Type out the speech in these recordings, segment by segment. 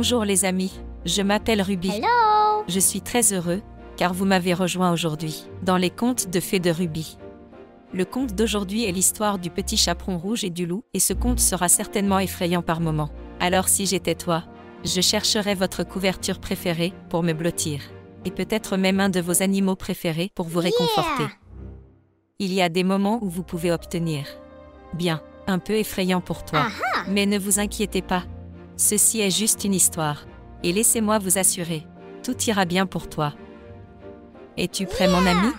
Bonjour les amis, je m'appelle Ruby. Hello! Je suis très heureux, car vous m'avez rejoint aujourd'hui, dans les contes de fées de Ruby. Le conte d'aujourd'hui est l'histoire du petit chaperon rouge et du loup, et ce conte sera certainement effrayant par moments. Alors si j'étais toi, je chercherais votre couverture préférée pour me blottir. Et peut-être même un de vos animaux préférés pour vous réconforter. Yeah! Il y a des moments où vous pouvez obtenir. Bien, un peu effrayant pour toi. Aha! Mais ne vous inquiétez pas. Ceci est juste une histoire. Et laissez-moi vous assurer, tout ira bien pour toi. Es-tu prêt, mon ami?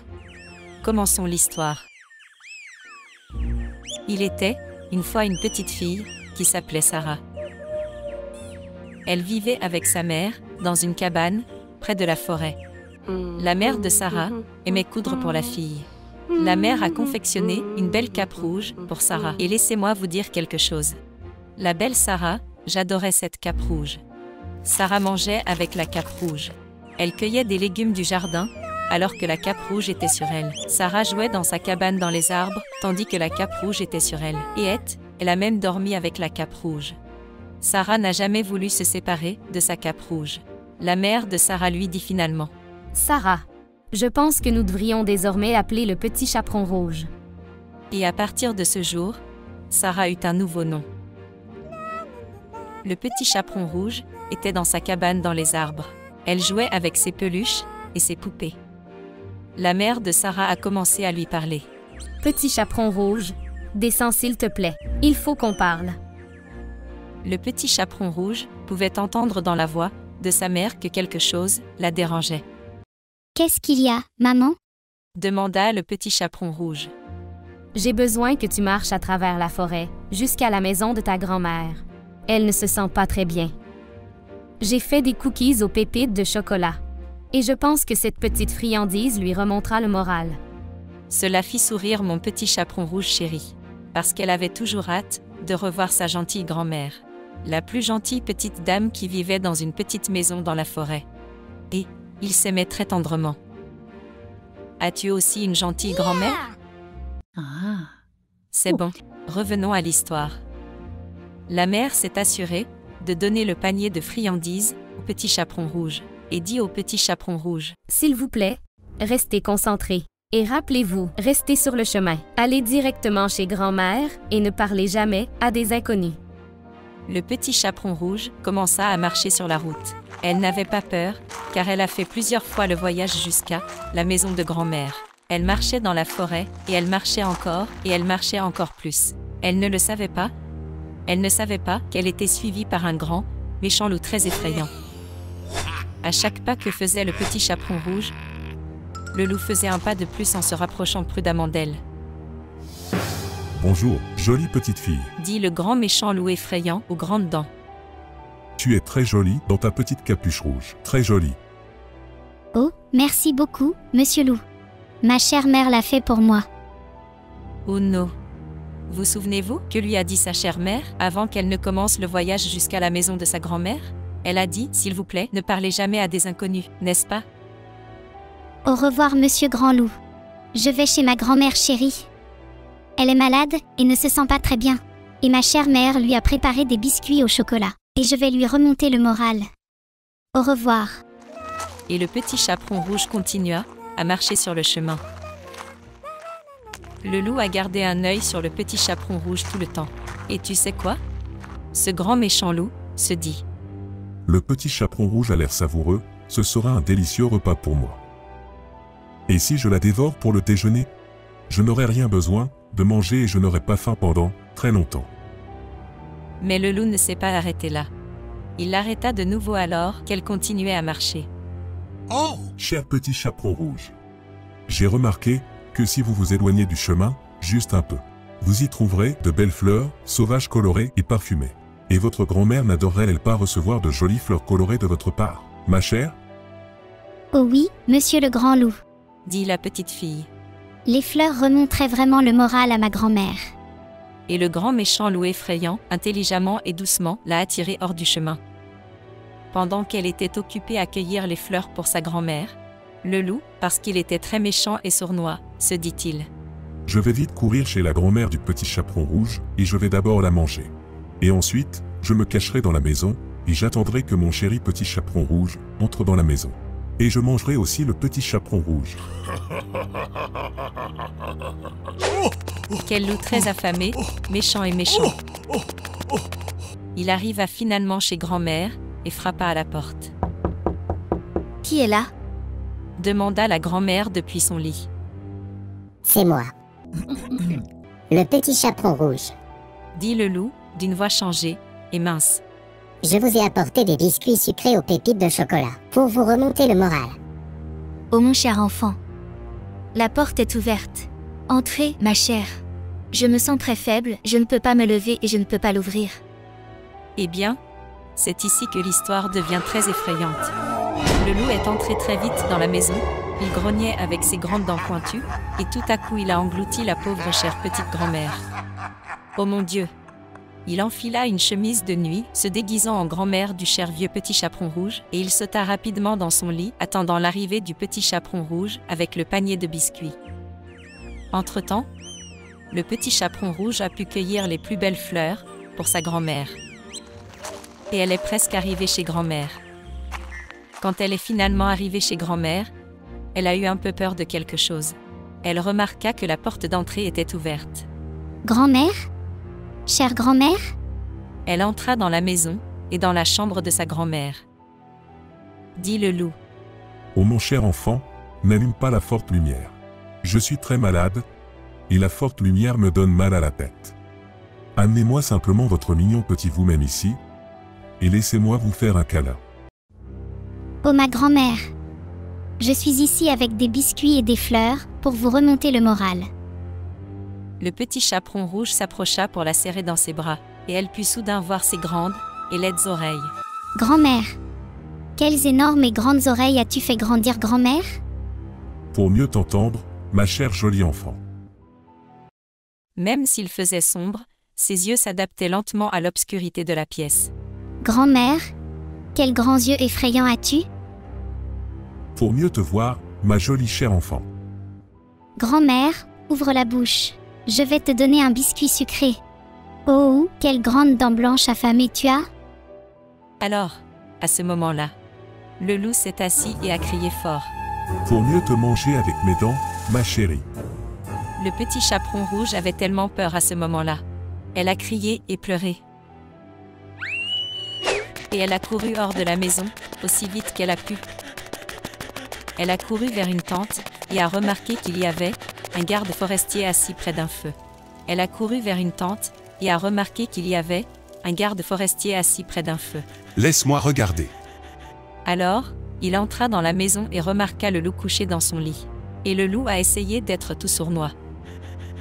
Commençons l'histoire. Il était, une fois, une petite fille, qui s'appelait Sarah. Elle vivait avec sa mère, dans une cabane, près de la forêt. La mère de Sarah aimait coudre pour la fille. La mère a confectionné une belle cape rouge pour Sarah. Et laissez-moi vous dire quelque chose. La belle Sarah, j'adorais cette cape rouge. Sarah mangeait avec la cape rouge. Elle cueillait des légumes du jardin, alors que la cape rouge était sur elle. Sarah jouait dans sa cabane dans les arbres, tandis que la cape rouge était sur elle. Et elle a même dormi avec la cape rouge. Sarah n'a jamais voulu se séparer de sa cape rouge. La mère de Sarah lui dit finalement: Sarah, je pense que nous devrions désormais appeler le petit chaperon rouge. Et à partir de ce jour, Sarah eut un nouveau nom. Le petit chaperon rouge était dans sa cabane dans les arbres. Elle jouait avec ses peluches et ses poupées. La mère de Sarah a commencé à lui parler. Petit chaperon rouge, descends s'il te plaît, il faut qu'on parle. Le petit chaperon rouge pouvait entendre dans la voix de sa mère que quelque chose la dérangeait. Qu'est-ce qu'il y a, maman? Demanda le petit chaperon rouge. J'ai besoin que tu marches à travers la forêt, jusqu'à la maison de ta grand-mère. Elle ne se sent pas très bien. J'ai fait des cookies aux pépites de chocolat. Et je pense que cette petite friandise lui remontera le moral. Cela fit sourire mon petit chaperon rouge chéri, parce qu'elle avait toujours hâte de revoir sa gentille grand-mère, la plus gentille petite dame qui vivait dans une petite maison dans la forêt. Et ils s'aimaient très tendrement. As-tu aussi une gentille grand-mère? C'est bon, revenons à l'histoire. La mère s'est assurée de donner le panier de friandises au petit chaperon rouge, et dit au petit chaperon rouge: S'il vous plaît, restez concentrés. Et rappelez-vous, restez sur le chemin. Allez directement chez grand-mère et ne parlez jamais à des inconnus. Le petit chaperon rouge commença à marcher sur la route. Elle n'avait pas peur, car elle a fait plusieurs fois le voyage jusqu'à la maison de grand-mère. Elle marchait dans la forêt, et elle marchait encore, et elle marchait encore plus. Elle ne le savait pas. Elle ne savait pas qu'elle était suivie par un grand, méchant loup très effrayant. À chaque pas que faisait le petit chaperon rouge, le loup faisait un pas de plus en se rapprochant prudemment d'elle. Bonjour, jolie petite fille. Dit le grand méchant loup effrayant aux grandes dents. Tu es très jolie dans ta petite capuche rouge. Très jolie. Oh, merci beaucoup, monsieur Loup. Ma chère mère l'a fait pour moi. Oh non. Vous souvenez-vous que lui a dit sa chère mère avant qu'elle ne commence le voyage jusqu'à la maison de sa grand-mère? Elle a dit, s'il vous plaît, ne parlez jamais à des inconnus, n'est-ce pas? Au revoir, monsieur Grand Loup. Je vais chez ma grand-mère chérie. Elle est malade et ne se sent pas très bien. Et ma chère mère lui a préparé des biscuits au chocolat. Et je vais lui remonter le moral. Au revoir. Et le petit chaperon rouge continua à marcher sur le chemin. Le loup a gardé un œil sur le petit chaperon rouge tout le temps. Et tu sais quoi? Ce grand méchant loup se dit: Le petit chaperon rouge a l'air savoureux, ce sera un délicieux repas pour moi. Et si je la dévore pour le déjeuner? Je n'aurai rien besoin de manger et je n'aurai pas faim pendant très longtemps. Mais le loup ne s'est pas arrêté là. Il l'arrêta de nouveau alors qu'elle continuait à marcher. Oh, cher petit chaperon rouge. J'ai remarqué que si vous vous éloignez du chemin, juste un peu, vous y trouverez de belles fleurs, sauvages colorées et parfumées. Et votre grand-mère n'adorerait-elle pas recevoir de jolies fleurs colorées de votre part, ma chère? Oh oui, monsieur le Grand Loup. Dit la petite fille. Les fleurs remonteraient vraiment le moral à ma grand-mère. Et le grand méchant loup effrayant, intelligemment et doucement, l'a attirée hors du chemin. Pendant qu'elle était occupée à cueillir les fleurs pour sa grand-mère, le loup, parce qu'il était très méchant et sournois, se dit-il: Je vais vite courir chez la grand-mère du petit chaperon rouge, et je vais d'abord la manger. Et ensuite, je me cacherai dans la maison, et j'attendrai que mon chéri petit chaperon rouge entre dans la maison. Et je mangerai aussi le petit chaperon rouge. Quel loup très affamé, méchant et méchant. Il arriva finalement chez grand-mère et frappa à la porte. Qui est là? Demanda la grand-mère depuis son lit. C'est moi. Le petit chaperon rouge. Dit le loup, d'une voix changée et mince. Je vous ai apporté des biscuits sucrés aux pépites de chocolat, pour vous remonter le moral. Oh mon cher enfant. La porte est ouverte. Entrez, ma chère. Je me sens très faible, je ne peux pas me lever et je ne peux pas l'ouvrir. Eh bien, c'est ici que l'histoire devient très effrayante. Le loup est entré très vite dans la maison, il grognait avec ses grandes dents pointues, et tout à coup il a englouti la pauvre chère petite grand-mère. Oh mon Dieu! Il enfila une chemise de nuit, se déguisant en grand-mère du cher vieux petit chaperon rouge, et il sauta rapidement dans son lit, attendant l'arrivée du petit chaperon rouge avec le panier de biscuits. Entre-temps, le petit chaperon rouge a pu cueillir les plus belles fleurs pour sa grand-mère. Et elle est presque arrivée chez grand-mère. Quand elle est finalement arrivée chez grand-mère, elle a eu un peu peur de quelque chose. Elle remarqua que la porte d'entrée était ouverte. Grand-mère? Chère grand-mère? Elle entra dans la maison et dans la chambre de sa grand-mère. Dit le loup. Oh mon cher enfant, n'allume pas la forte lumière. Je suis très malade, et la forte lumière me donne mal à la tête. Amenez-moi simplement votre mignon petit vous-même ici, et laissez-moi vous faire un câlin. Oh ma grand-mère. Je suis ici avec des biscuits et des fleurs pour vous remonter le moral. Le petit chaperon rouge s'approcha pour la serrer dans ses bras, et elle put soudain voir ses grandes et laides oreilles. Grand-mère. Quelles énormes et grandes oreilles as-tu fait grandir, grand-mère? Pour mieux t'entendre, ma chère jolie enfant. Même s'il faisait sombre, ses yeux s'adaptaient lentement à l'obscurité de la pièce. Grand-mère, quels grands yeux effrayants as-tu? Pour mieux te voir, ma jolie chère enfant. Grand-mère, ouvre la bouche. Je vais te donner un biscuit sucré. Oh, quelles grandes dents blanches affamées tu as? Alors, à ce moment-là, le loup s'est assis et a crié fort. Pour mieux te manger avec mes dents, ma chérie. Le petit chaperon rouge avait tellement peur à ce moment-là. Elle a crié et pleuré. Et elle a couru hors de la maison, aussi vite qu'elle a pu. Elle a couru vers une tente et a remarqué qu'il y avait un garde forestier assis près d'un feu. Elle a couru vers une tente et a remarqué qu'il y avait un garde forestier assis près d'un feu. Laisse-moi regarder. Alors, il entra dans la maison et remarqua le loup couché dans son lit. Et le loup a essayé d'être tout sournois.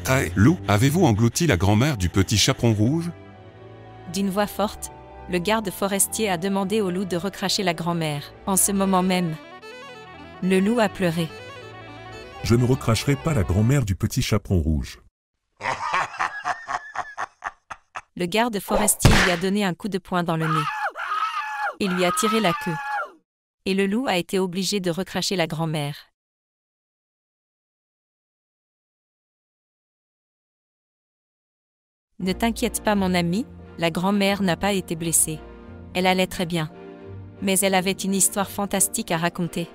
Hey, loup, avez-vous englouti la grand-mère du petit chaperon rouge? D'une voix forte, le garde forestier a demandé au loup de recracher la grand-mère. En ce moment même, le loup a pleuré. Je ne recracherai pas la grand-mère du petit chaperon rouge. Le garde forestier lui a donné un coup de poing dans le nez et lui a tiré la queue. Et le loup a été obligé de recracher la grand-mère. Ne t'inquiète pas mon ami, la grand-mère n'a pas été blessée. Elle allait très bien. Mais elle avait une histoire fantastique à raconter.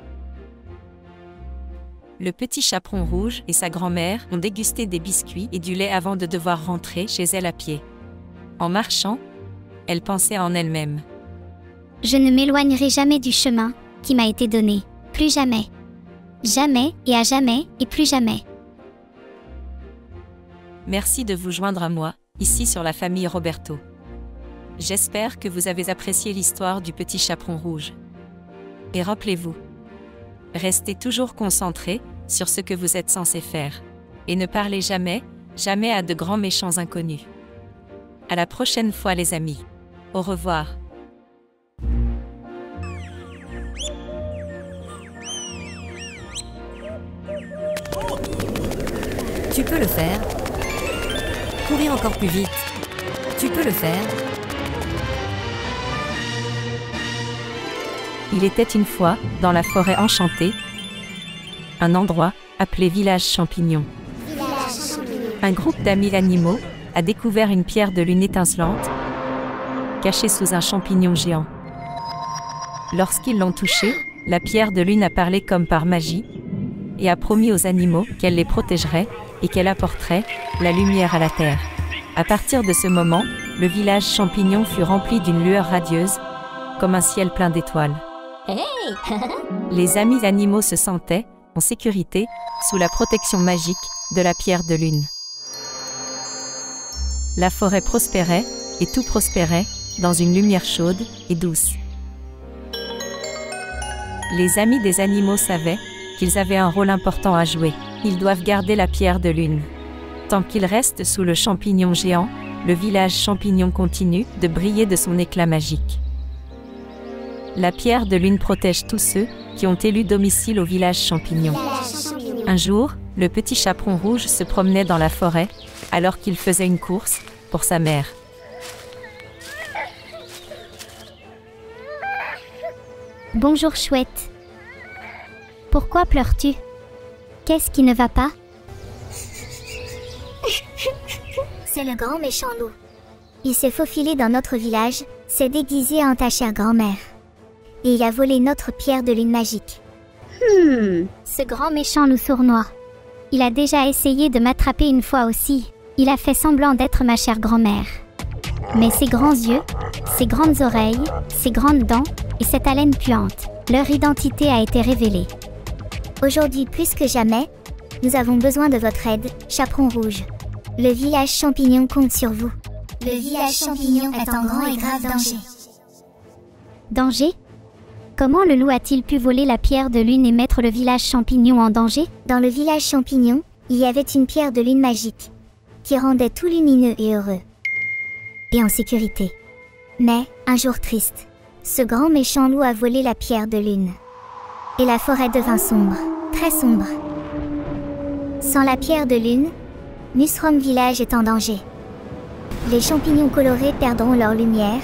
Le petit chaperon rouge et sa grand-mère ont dégusté des biscuits et du lait avant de devoir rentrer chez elle à pied. En marchant, elle pensait en elle-même. Je ne m'éloignerai jamais du chemin qui m'a été donné. Plus jamais. Jamais et à jamais et plus jamais. Merci de vous joindre à moi, ici sur la famille Roberto. J'espère que vous avez apprécié l'histoire du petit chaperon rouge. Et rappelez-vous, restez toujours concentrés sur ce que vous êtes censé faire. Et ne parlez jamais, jamais à de grands méchants inconnus. À la prochaine fois les amis. Au revoir. Tu peux le faire. Courir encore plus vite. Tu peux le faire. Il était une fois, dans la forêt enchantée, un endroit appelé Village Champignon. Un groupe d'amis animaux a découvert une pierre de lune étincelante, cachée sous un champignon géant. Lorsqu'ils l'ont touchée, la pierre de lune a parlé comme par magie et a promis aux animaux qu'elle les protégerait et qu'elle apporterait la lumière à la terre. À partir de ce moment, le village champignon fut rempli d'une lueur radieuse, comme un ciel plein d'étoiles. Les amis animaux se sentaient en sécurité sous la protection magique de la pierre de lune. La forêt prospérait et tout prospérait dans une lumière chaude et douce. Les amis des animaux savaient qu'ils avaient un rôle important à jouer. Ils doivent garder la pierre de lune. Tant qu'ils restent sous le champignon géant, le village champignon continue de briller de son éclat magique. La pierre de lune protège tous ceux qui ont élu domicile au village champignon. Un jour, le petit chaperon rouge se promenait dans la forêt alors qu'il faisait une course pour sa mère. Bonjour Chouette. Pourquoi pleures-tu? Qu'est-ce qui ne va pas? C'est le grand méchant loup. Il s'est faufilé dans notre village, s'est déguisé en ta chère grand-mère. Et il a volé notre pierre de lune magique. Ce grand méchant loup sournois. Il a déjà essayé de m'attraper une fois aussi. Il a fait semblant d'être ma chère grand-mère. Mais ses grands yeux, ses grandes oreilles, ses grandes dents et cette haleine puante, leur identité a été révélée. Aujourd'hui plus que jamais, nous avons besoin de votre aide, Chaperon Rouge. Le village champignon compte sur vous. Le village champignon est en grand et grave danger. Danger? Comment le loup a-t-il pu voler la pierre de lune et mettre le village champignon en danger? Dans le village champignon, il y avait une pierre de lune magique, qui rendait tout lumineux et heureux. Et en sécurité. Mais, un jour triste, ce grand méchant loup a volé la pierre de lune. Et la forêt devint sombre, très sombre. Sans la pierre de lune, Musrom Village est en danger. Les champignons colorés perdront leur lumière,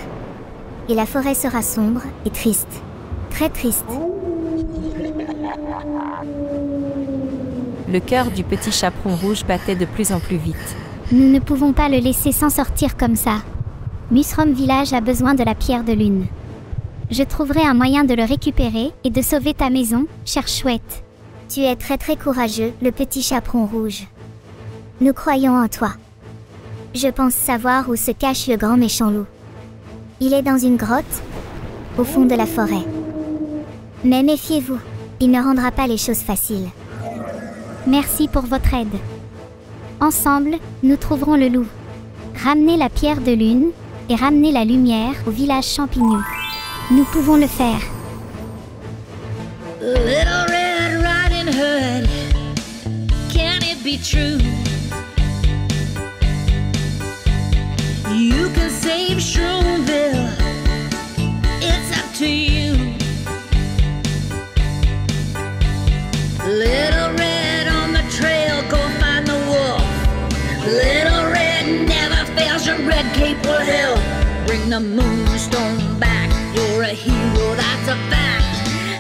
et la forêt sera sombre et triste. Très triste. Le cœur du petit chaperon rouge battait de plus en plus vite. Nous ne pouvons pas le laisser s'en sortir comme ça. Musrom Village a besoin de la pierre de lune. Je trouverai un moyen de le récupérer et de sauver ta maison, chère Chouette. Tu es très très courageux, le petit chaperon rouge. Nous croyons en toi. Je pense savoir où se cache le grand méchant loup. Il est dans une grotte, au fond de la forêt. Mais méfiez-vous, il ne rendra pas les choses faciles. Merci pour votre aide. Ensemble, nous trouverons le loup. Ramenez la pierre de lune et ramenez la lumière au village champignon. Nous pouvons le faire. Little Red Riding Hood, can it be true? You can save Shroomville, it's up to you. Little Red on the trail, go find the wolf. Little Red never fails, your red cape will help. Bring the moonstone back, you're a hero, that's a fact.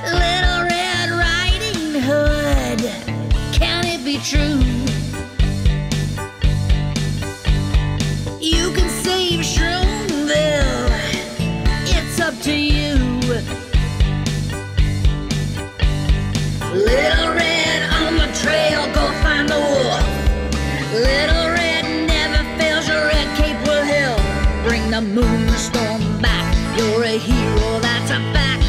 Little Red Riding Hood, can it be true? You can save Shroomville, it's up to you. Little Red on the trail, go find the wolf. Little Red never fails, your red cape will help. Bring the moonstone back, you're a hero, that's a fact.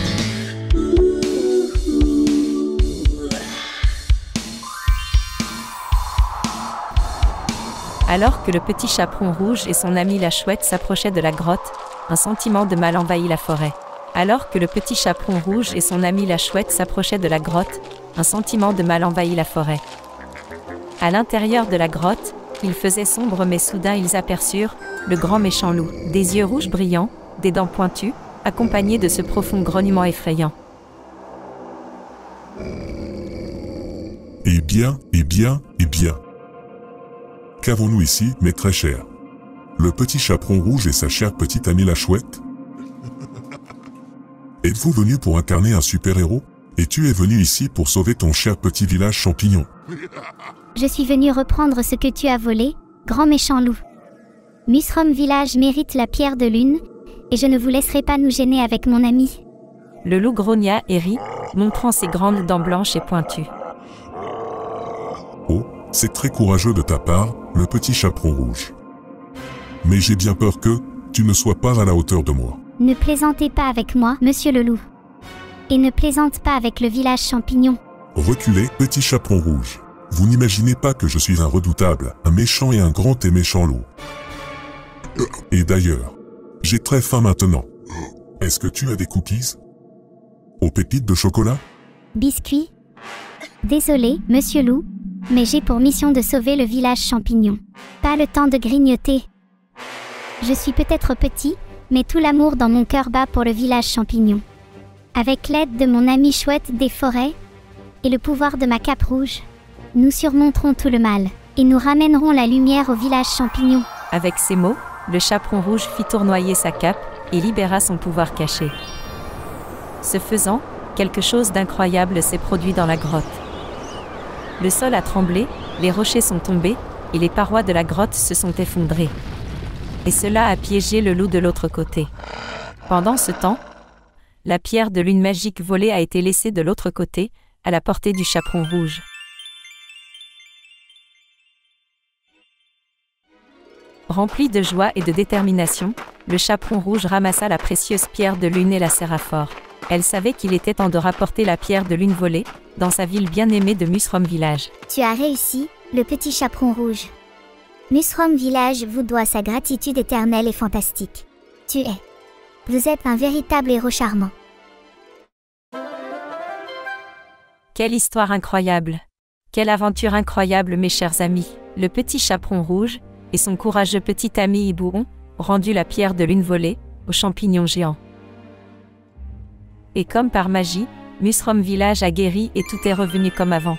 Alors que le petit chaperon rouge et son ami la chouette s'approchaient de la grotte, un sentiment de mal envahit la forêt. Alors que le petit chaperon rouge et son ami la chouette s'approchaient de la grotte, un sentiment de mal envahit la forêt. À l'intérieur de la grotte, il faisait sombre mais soudain ils aperçurent le grand méchant loup, des yeux rouges brillants, des dents pointues, accompagné de ce profond grognement effrayant. Eh bien, qu'avons-nous ici, mes très chers? Le petit chaperon rouge et sa chère petite amie la chouette? Êtes-vous venu pour incarner un super-héros? Et tu es venu ici pour sauver ton cher petit village champignon? Je suis venu reprendre ce que tu as volé, grand méchant loup. Musrom Village mérite la pierre de lune, et je ne vous laisserai pas nous gêner avec mon ami. Le loup grogna et rit, montrant ses grandes dents blanches et pointues. Oh, c'est très courageux de ta part, le petit chaperon rouge. Mais j'ai bien peur que tu ne sois pas à la hauteur de moi. Ne plaisantez pas avec moi, monsieur le loup. Et ne plaisante pas avec le village champignon. Reculez, petit chaperon rouge. Vous n'imaginez pas que je suis un redoutable, un méchant et un grand et méchant loup. Et d'ailleurs, j'ai très faim maintenant. Est-ce que tu as des cookies? Aux pépites de chocolat? Biscuit? Désolé, monsieur loup, mais j'ai pour mission de sauver le village champignon. Pas le temps de grignoter. Je suis peut-être petit, mais tout l'amour dans mon cœur bat pour le village champignon. Avec l'aide de mon ami chouette des forêts et le pouvoir de ma cape rouge, nous surmonterons tout le mal et nous ramènerons la lumière au village champignon. Avec ces mots, le chaperon rouge fit tournoyer sa cape et libéra son pouvoir caché. Ce faisant, quelque chose d'incroyable s'est produit dans la grotte. Le sol a tremblé, les rochers sont tombés, et les parois de la grotte se sont effondrées. Et cela a piégé le loup de l'autre côté. Pendant ce temps, la pierre de lune magique volée a été laissée de l'autre côté, à la portée du chaperon rouge. Rempli de joie et de détermination, le chaperon rouge ramassa la précieuse pierre de lune et la serra fort. Elle savait qu'il était temps de rapporter la pierre de lune volée, dans sa ville bien-aimée de Musrom Village. Tu as réussi, le petit chaperon rouge. Musrom Village vous doit sa gratitude éternelle et fantastique. Vous êtes un véritable héros charmant. Quelle histoire incroyable! Quelle aventure incroyable, mes chers amis! Le petit chaperon rouge et son courageux petit ami Hibou ont rendu la pierre de lune volée aux champignons géants. Et comme par magie, Musrom Village a guéri et tout est revenu comme avant.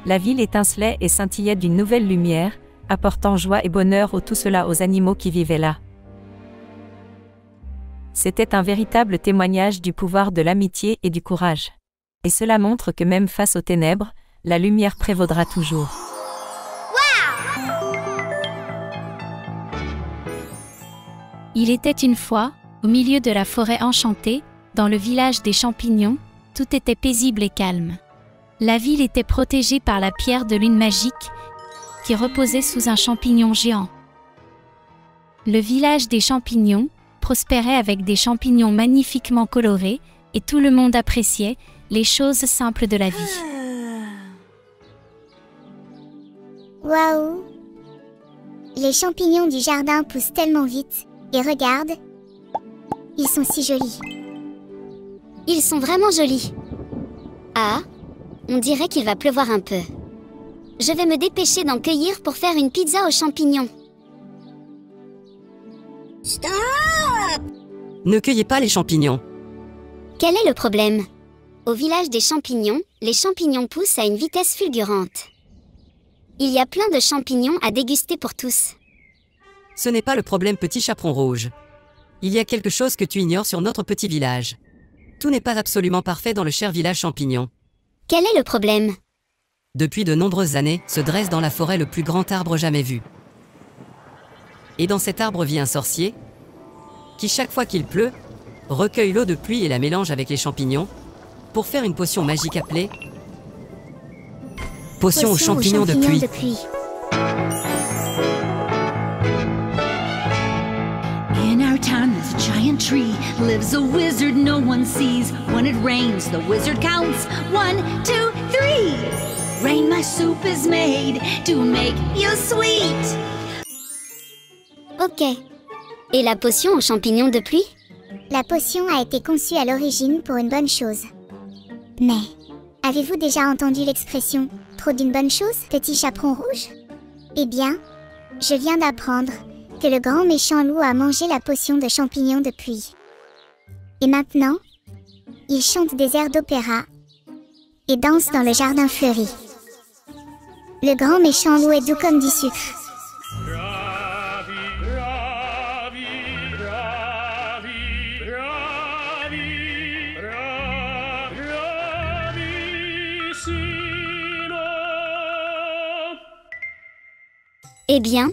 La ville étincelait et scintillait d'une nouvelle lumière, apportant joie et bonheur tout cela aux animaux qui vivaient là. C'était un véritable témoignage du pouvoir de l'amitié et du courage. Et cela montre que même face aux ténèbres, la lumière prévaudra toujours. Il était une fois, au milieu de la forêt enchantée, dans le village des champignons, tout était paisible et calme. La ville était protégée par la pierre de lune magique, qui reposait sous un champignon géant. Le village des champignons prospérait avec des champignons magnifiquement colorés, et tout le monde appréciait les choses simples de la vie. Waouh! Les champignons du jardin poussent tellement vite. Et regarde, ils sont si jolis. Ils sont vraiment jolis. Ah, on dirait qu'il va pleuvoir un peu. Je vais me dépêcher d'en cueillir pour faire une pizza aux champignons. Stop! Ne cueillez pas les champignons. Quel est le problème? Au village des champignons, les champignons poussent à une vitesse fulgurante. Il y a plein de champignons à déguster pour tous. Ce n'est pas le problème, petit chaperon rouge. Il y a quelque chose que tu ignores sur notre petit village. Tout n'est pas absolument parfait dans le cher village champignon. Quel est le problème? Depuis de nombreuses années, se dresse dans la forêt le plus grand arbre jamais vu. Et dans cet arbre vit un sorcier, qui chaque fois qu'il pleut, recueille l'eau de pluie et la mélange avec les champignons, pour faire une potion magique appelée potion aux champignons de pluie. In our town there's a giant tree, lives a wizard no one sees. When it rains, the wizard counts 1, 2, 3. Rain, my soup is made to make you sweet. Ok. Et la potion aux champignons de pluie? La potion a été conçue à l'origine pour une bonne chose. Mais, avez-vous déjà entendu l'expression « trop d'une bonne chose, petit chaperon rouge » Eh bien, je viens d'apprendre que le grand méchant loup a mangé la potion de champignons de pluie. Et maintenant, il chante des airs d'opéra et danse dans le jardin fleuri. Le grand méchant loup est doux comme du sucre. Eh bien,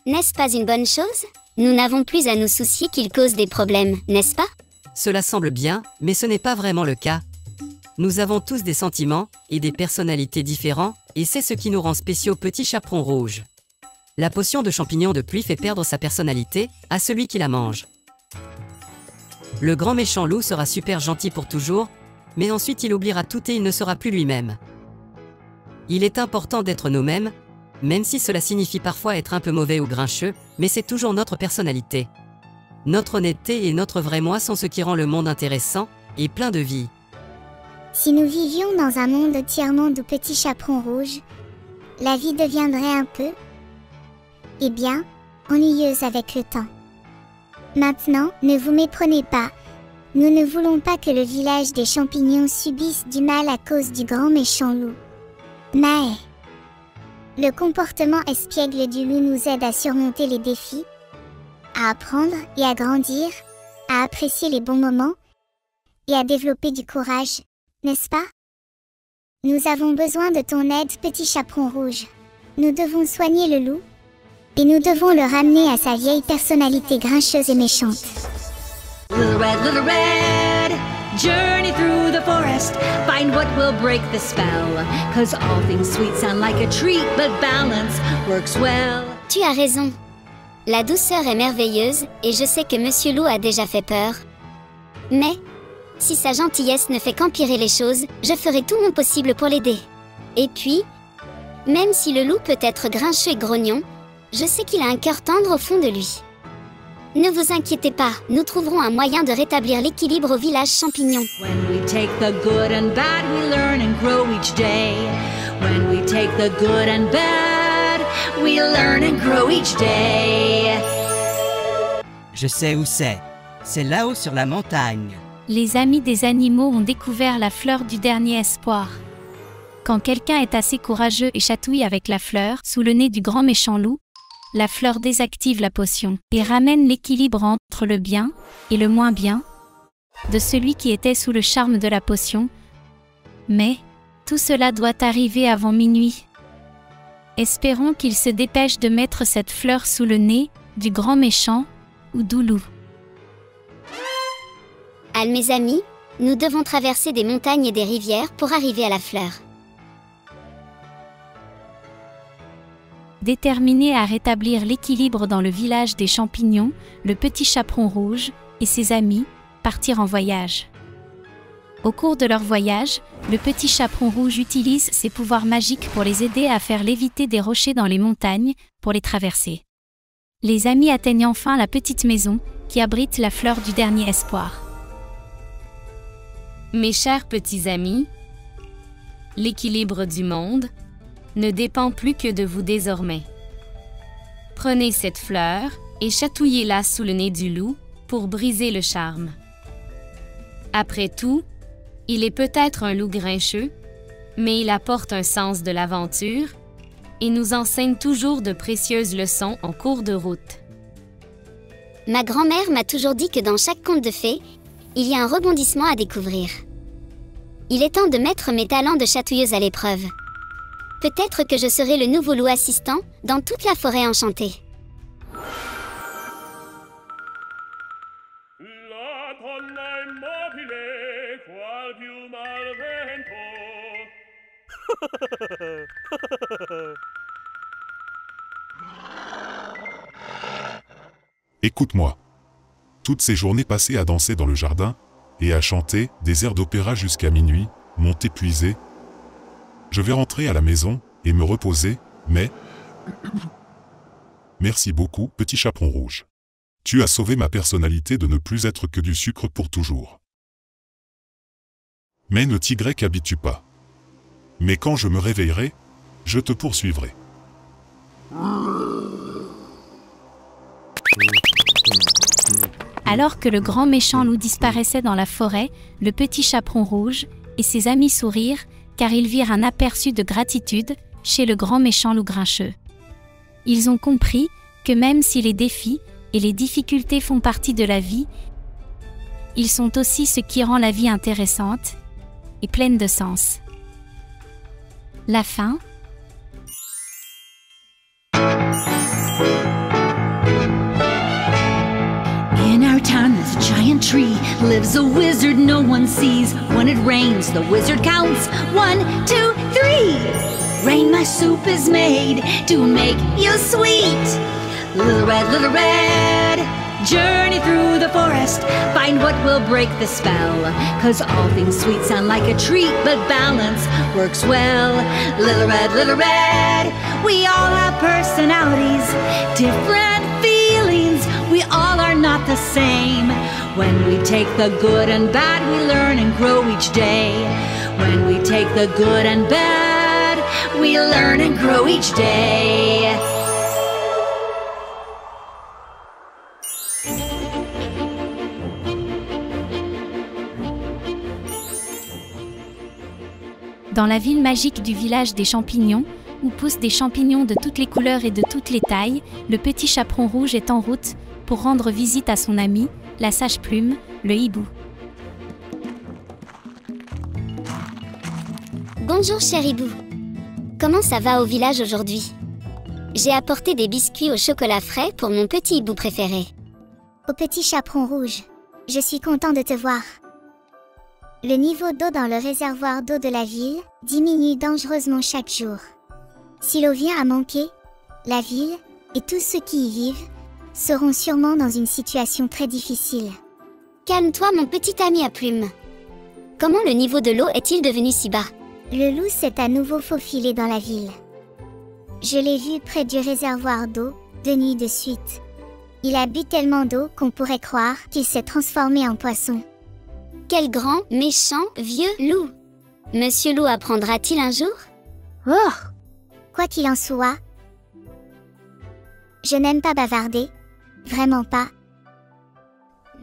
n'est-ce pas une bonne chose? Nous n'avons plus à nous soucier qu'il cause des problèmes, n'est-ce pas? Cela semble bien, mais ce n'est pas vraiment le cas. Nous avons tous des sentiments et des personnalités différents, et c'est ce qui nous rend spéciaux petits chaperons rouges. La potion de champignon de pluie fait perdre sa personnalité à celui qui la mange. Le grand méchant loup sera super gentil pour toujours, mais ensuite il oubliera tout et il ne sera plus lui-même. Il est important d'être nous-mêmes, même si cela signifie parfois être un peu mauvais ou grincheux, mais c'est toujours notre personnalité. Notre honnêteté et notre vrai moi sont ce qui rend le monde intéressant et plein de vie. Si nous vivions dans un monde entièrement de petits chaperons rouges, la vie deviendrait un peu, eh bien, ennuyeuse avec le temps. Maintenant, ne vous méprenez pas. Nous ne voulons pas que le village des champignons subisse du mal à cause du grand méchant loup. Mais le comportement espiègle du loup nous aide à surmonter les défis, à apprendre et à grandir, à apprécier les bons moments et à développer du courage, n'est-ce pas? Nous avons besoin de ton aide, petit chaperon rouge. Nous devons soigner le loup et nous devons le ramener à sa vieille personnalité grincheuse et méchante. Little red, journey through the forest, find what will break the spell, 'cause all things sweet sound like a treat, but balance works well. Tu as raison. La douceur est merveilleuse, et je sais que Monsieur Loup a déjà fait peur. Mais, si sa gentillesse ne fait qu'empirer les choses, je ferai tout mon possible pour l'aider. Et puis, même si le loup peut être grincheux et grognon, je sais qu'il a un cœur tendre au fond de lui. Ne vous inquiétez pas, nous trouverons un moyen de rétablir l'équilibre au village champignon. When we take the good and bad, we learn and grow each day. When we take the good and bad, we learn and grow each day. Je sais où c'est. C'est là-haut sur la montagne. Les amis des animaux ont découvert la fleur du dernier espoir. Quand quelqu'un est assez courageux et chatouille avec la fleur, sous le nez du grand méchant loup, la fleur désactive la potion et ramène l'équilibre entre le bien et le moins bien de celui qui était sous le charme de la potion. Mais tout cela doit arriver avant minuit. Espérons qu'il se dépêche de mettre cette fleur sous le nez du grand méchant ou Doulou. Mes amis, nous devons traverser des montagnes et des rivières pour arriver à la fleur. Déterminé à rétablir l'équilibre dans le village des champignons, le petit chaperon rouge et ses amis partirent en voyage. Au cours de leur voyage, le petit chaperon rouge utilise ses pouvoirs magiques pour les aider à faire léviter des rochers dans les montagnes pour les traverser. Les amis atteignent enfin la petite maison qui abrite la fleur du dernier espoir. Mes chers petits amis, l'équilibre du monde ne dépend plus que de vous désormais. Prenez cette fleur et chatouillez-la sous le nez du loup pour briser le charme. Après tout, il est peut-être un loup grincheux, mais il apporte un sens de l'aventure et nous enseigne toujours de précieuses leçons en cours de route. Ma grand-mère m'a toujours dit que dans chaque conte de fées, il y a un rebondissement à découvrir. Il est temps de mettre mes talents de chatouilleuse à l'épreuve. Peut-être que je serai le nouveau loup assistant dans toute la forêt enchantée. Écoute-moi. Toutes ces journées passées à danser dans le jardin et à chanter des airs d'opéra jusqu'à minuit m'ont épuisé. Je vais rentrer à la maison et me reposer, mais... Merci beaucoup, petit chaperon rouge. Tu as sauvé ma personnalité de ne plus être que du sucre pour toujours. Mais ne t'y habitue pas. Mais quand je me réveillerai, je te poursuivrai. Alors que le grand méchant loup disparaissait dans la forêt, le petit chaperon rouge et ses amis sourirent car ils virent un aperçu de gratitude chez le grand méchant loup grincheux. Ils ont compris que même si les défis et les difficultés font partie de la vie, ils sont aussi ce qui rend la vie intéressante et pleine de sens. La fin. In our town there's a giant giant tree lives a wizard no one sees. When it rains, the wizard counts 1, 2, 3. Rain, my soup is made to make you sweet. Little red, journey through the forest. Find what will break the spell. 'Cause all things sweet sound like a treat, but balance works well. Little red, we all have personalities, different feelings. We all are not the same. When we take the good and bad, we learn and grow each day. When we take the good and bad, we learn and grow each day. Dans la ville magique du village des champignons, où poussent des champignons de toutes les couleurs et de toutes les tailles, le petit chaperon rouge est en route pour rendre visite à son ami, la sage plume, le hibou. Bonjour cher hibou. Comment ça va au village aujourd'hui? J'ai apporté des biscuits au chocolat frais pour mon petit hibou préféré. Au petit chaperon rouge, je suis content de te voir. Le niveau d'eau dans le réservoir d'eau de la ville diminue dangereusement chaque jour. Si l'eau vient à manquer, la ville et tous ceux qui y vivent seront sûrement dans une situation très difficile. Calme-toi mon petit ami à plumes. Comment le niveau de l'eau est-il devenu si bas? Le loup s'est à nouveau faufilé dans la ville. Je l'ai vu près du réservoir d'eau, 2 nuits de suite. Il a bu tellement d'eau qu'on pourrait croire qu'il s'est transformé en poisson. Quel grand, méchant, vieux loup! Monsieur Loup apprendra-t-il un jour? Oh! Quoi qu'il en soit, je n'aime pas bavarder, vraiment pas.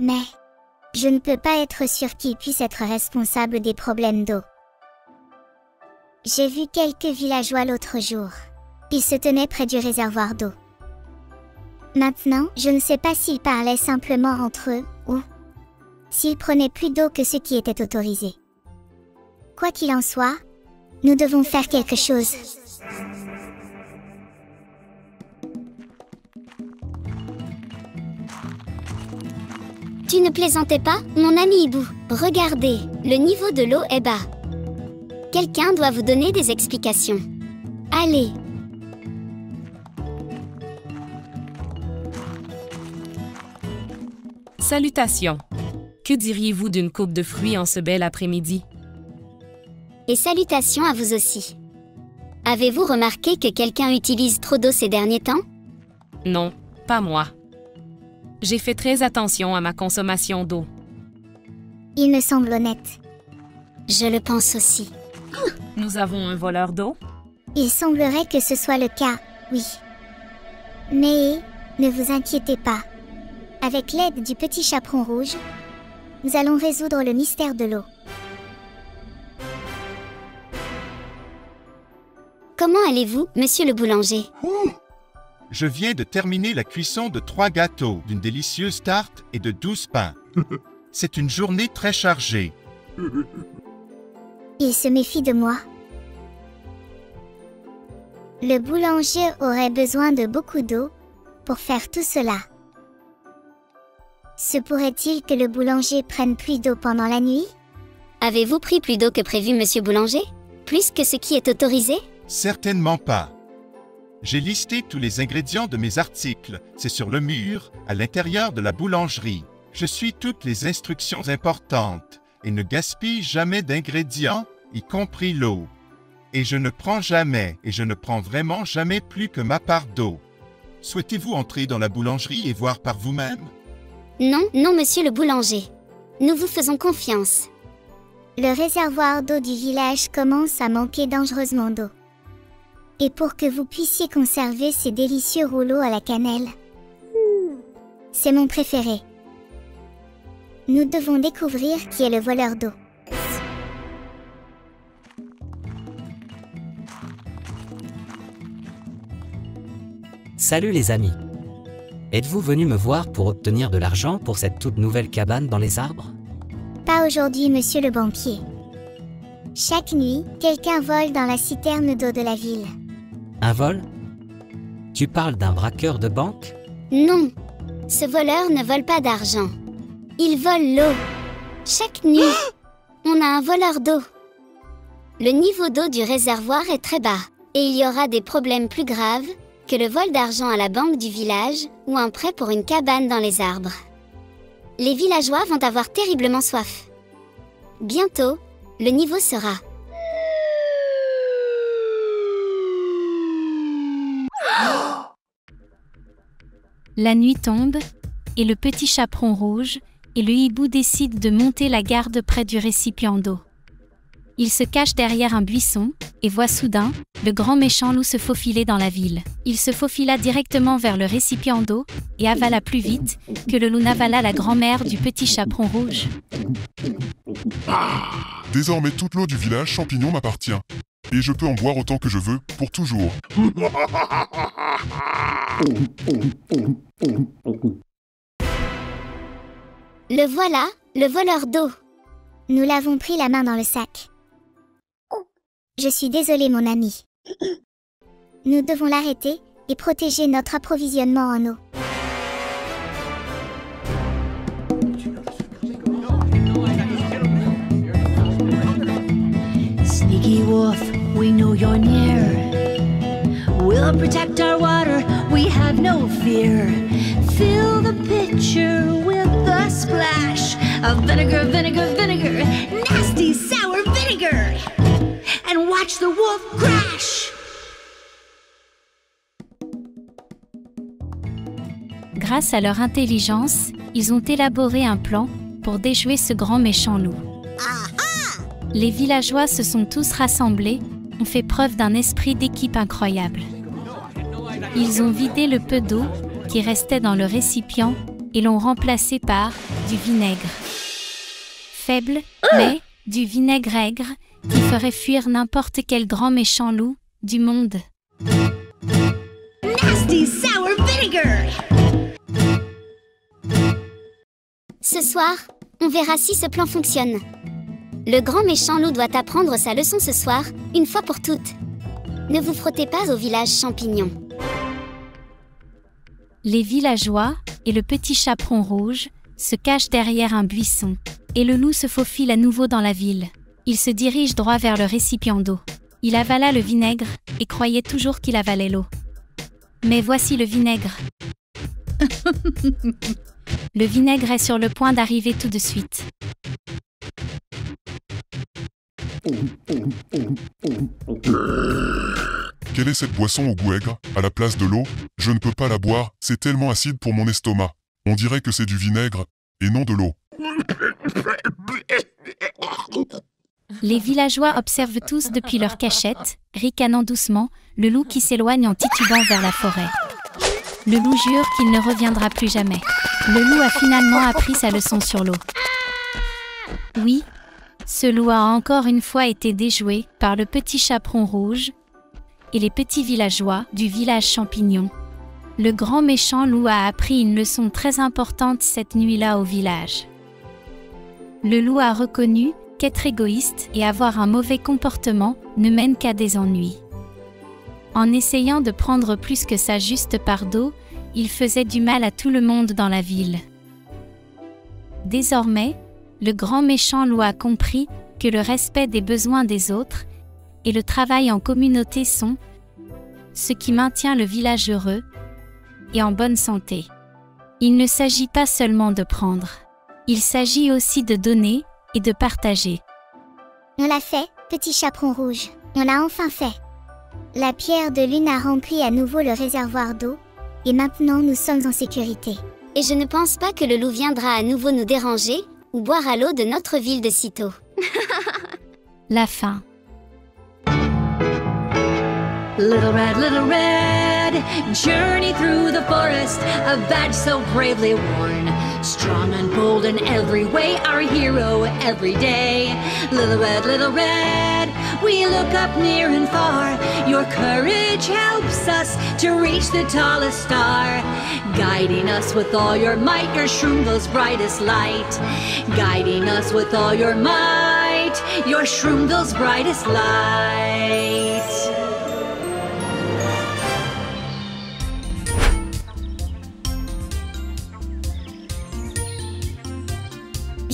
Mais je ne peux pas être sûr qu'il puisse être responsable des problèmes d'eau. J'ai vu quelques villageois l'autre jour. Ils se tenaient près du réservoir d'eau. Maintenant, je ne sais pas s'ils parlaient simplement entre eux ou s'ils prenaient plus d'eau que ce qui était autorisé. Quoi qu'il en soit, nous devons faire quelque chose. Tu ne plaisantais pas, mon ami hibou? Regardez, le niveau de l'eau est bas. Quelqu'un doit vous donner des explications. Allez! Salutations! Que diriez-vous d'une coupe de fruits en ce bel après-midi? Et salutations à vous aussi. Avez-vous remarqué que quelqu'un utilise trop d'eau ces derniers temps? Non, pas moi. J'ai fait très attention à ma consommation d'eau. Il me semble honnête. Je le pense aussi. Nous avons un voleur d'eau? Il semblerait que ce soit le cas, oui. Mais ne vous inquiétez pas. Avec l'aide du petit chaperon rouge, nous allons résoudre le mystère de l'eau. Comment allez-vous, monsieur le boulanger? Je viens de terminer la cuisson de 3 gâteaux, d'une délicieuse tarte et de 12 pains. C'est une journée très chargée. Il se méfie de moi. Le boulanger aurait besoin de beaucoup d'eau pour faire tout cela. Se pourrait-il que le boulanger prenne plus d'eau pendant la nuit? Avez-vous pris plus d'eau que prévu, monsieur boulanger? Plus que ce qui est autorisé? Certainement pas. J'ai listé tous les ingrédients de mes articles. C'est sur le mur, à l'intérieur de la boulangerie. Je suis toutes les instructions importantes et ne gaspille jamais d'ingrédients, y compris l'eau. Et je ne prends vraiment jamais plus que ma part d'eau. Souhaitez-vous entrer dans la boulangerie et voir par vous-même? Non, non, monsieur le boulanger. Nous vous faisons confiance. Le réservoir d'eau du village commence à manquer dangereusement d'eau. Et pour que vous puissiez conserver ces délicieux rouleaux à la cannelle, c'est mon préféré. Nous devons découvrir qui est le voleur d'eau. Salut les amis. Êtes-vous venus me voir pour obtenir de l'argent pour cette toute nouvelle cabane dans les arbres? Pas aujourd'hui, monsieur le banquier. Chaque nuit, quelqu'un vole dans la citerne d'eau de la ville. Un vol? Tu parles d'un braqueur de banque? Non, ce voleur ne vole pas d'argent. Ils volent l'eau. Chaque nuit, on a un voleur d'eau. Le niveau d'eau du réservoir est très bas, et il y aura des problèmes plus graves que le vol d'argent à la banque du village ou un prêt pour une cabane dans les arbres. Les villageois vont avoir terriblement soif. Bientôt, le niveau sera... La nuit tombe, et le petit chaperon rouge et le hibou décident de monter la garde près du récipient d'eau. Il se cache derrière un buisson et voit soudain le grand méchant loup se faufiler dans la ville. Il se faufila directement vers le récipient d'eau et avala plus vite que le loup n'avala la grand-mère du petit chaperon rouge. Désormais, toute l'eau du village champignon m'appartient. Et je peux en boire autant que je veux, pour toujours. Le voilà, le voleur d'eau. Nous l'avons pris la main dans le sac. Je suis désolée, mon ami. Nous devons l'arrêter et protéger notre approvisionnement en eau. Sneaky wolf, we know you're near. We'll protect our water, we have no fear. Fill the pitcher with a splash of vinegar, vinegar, vinegar, nasty sour vinegar. And watch the wolf crash. Grâce à leur intelligence, ils ont élaboré un plan pour déjouer ce grand méchant loup. Les villageois se sont tous rassemblés, ont fait preuve d'un esprit d'équipe incroyable. Ils ont vidé le peu d'eau qui restait dans le récipient et l'ont remplacé par du vinaigre. Faible, mais du vinaigre aigre qui ferait fuir n'importe quel grand méchant loup du monde. Nasty sour vinegar. Ce soir, on verra si ce plan fonctionne. Le grand méchant loup doit apprendre sa leçon ce soir, une fois pour toutes. Ne vous frottez pas au village champignon. Les villageois et le petit chaperon rouge se cachent derrière un buisson, et le loup se faufile à nouveau dans la ville. Il se dirige droit vers le récipient d'eau. Il avala le vinaigre et croyait toujours qu'il avalait l'eau. Mais voici le vinaigre. Le vinaigre est sur le point d'arriver tout de suite. Quelle est cette boisson au goût aigre? À la place de l'eau, je ne peux pas la boire, c'est tellement acide pour mon estomac. On dirait que c'est du vinaigre, et non de l'eau. Les villageois observent tous depuis leur cachette, ricanant doucement, le loup qui s'éloigne en titubant vers la forêt. Le loup jure qu'il ne reviendra plus jamais. Le loup a finalement appris sa leçon sur l'eau. Oui, ce loup a encore une fois été déjoué par le petit chaperon rouge et les petits villageois du village champignon. Le grand méchant loup a appris une leçon très importante cette nuit-là au village. Le loup a reconnu qu'être égoïste et avoir un mauvais comportement ne mène qu'à des ennuis. En essayant de prendre plus que sa juste part d'eau, il faisait du mal à tout le monde dans la ville. Désormais, le grand méchant loup a compris que le respect des besoins des autres et le travail en communauté sont ce qui maintient le village heureux et en bonne santé. Il ne s'agit pas seulement de prendre, il s'agit aussi de donner et de partager. On l'a fait, petit chaperon rouge. On l'a enfin fait. La pierre de lune a rempli à nouveau le réservoir d'eau, et maintenant nous sommes en sécurité. Et je ne pense pas que le loup viendra à nouveau nous déranger ou boire à l'eau de notre ville de sitôt. La fin. Little red, journey through the forest, a badge so bravely worn. Strong and bold in every way, our hero every day. Little red, we look up near and far. Your courage helps us to reach the tallest star. Guiding us with all your might, your Shroomville's brightest light. Guiding us with all your might, your Shroomville's brightest light.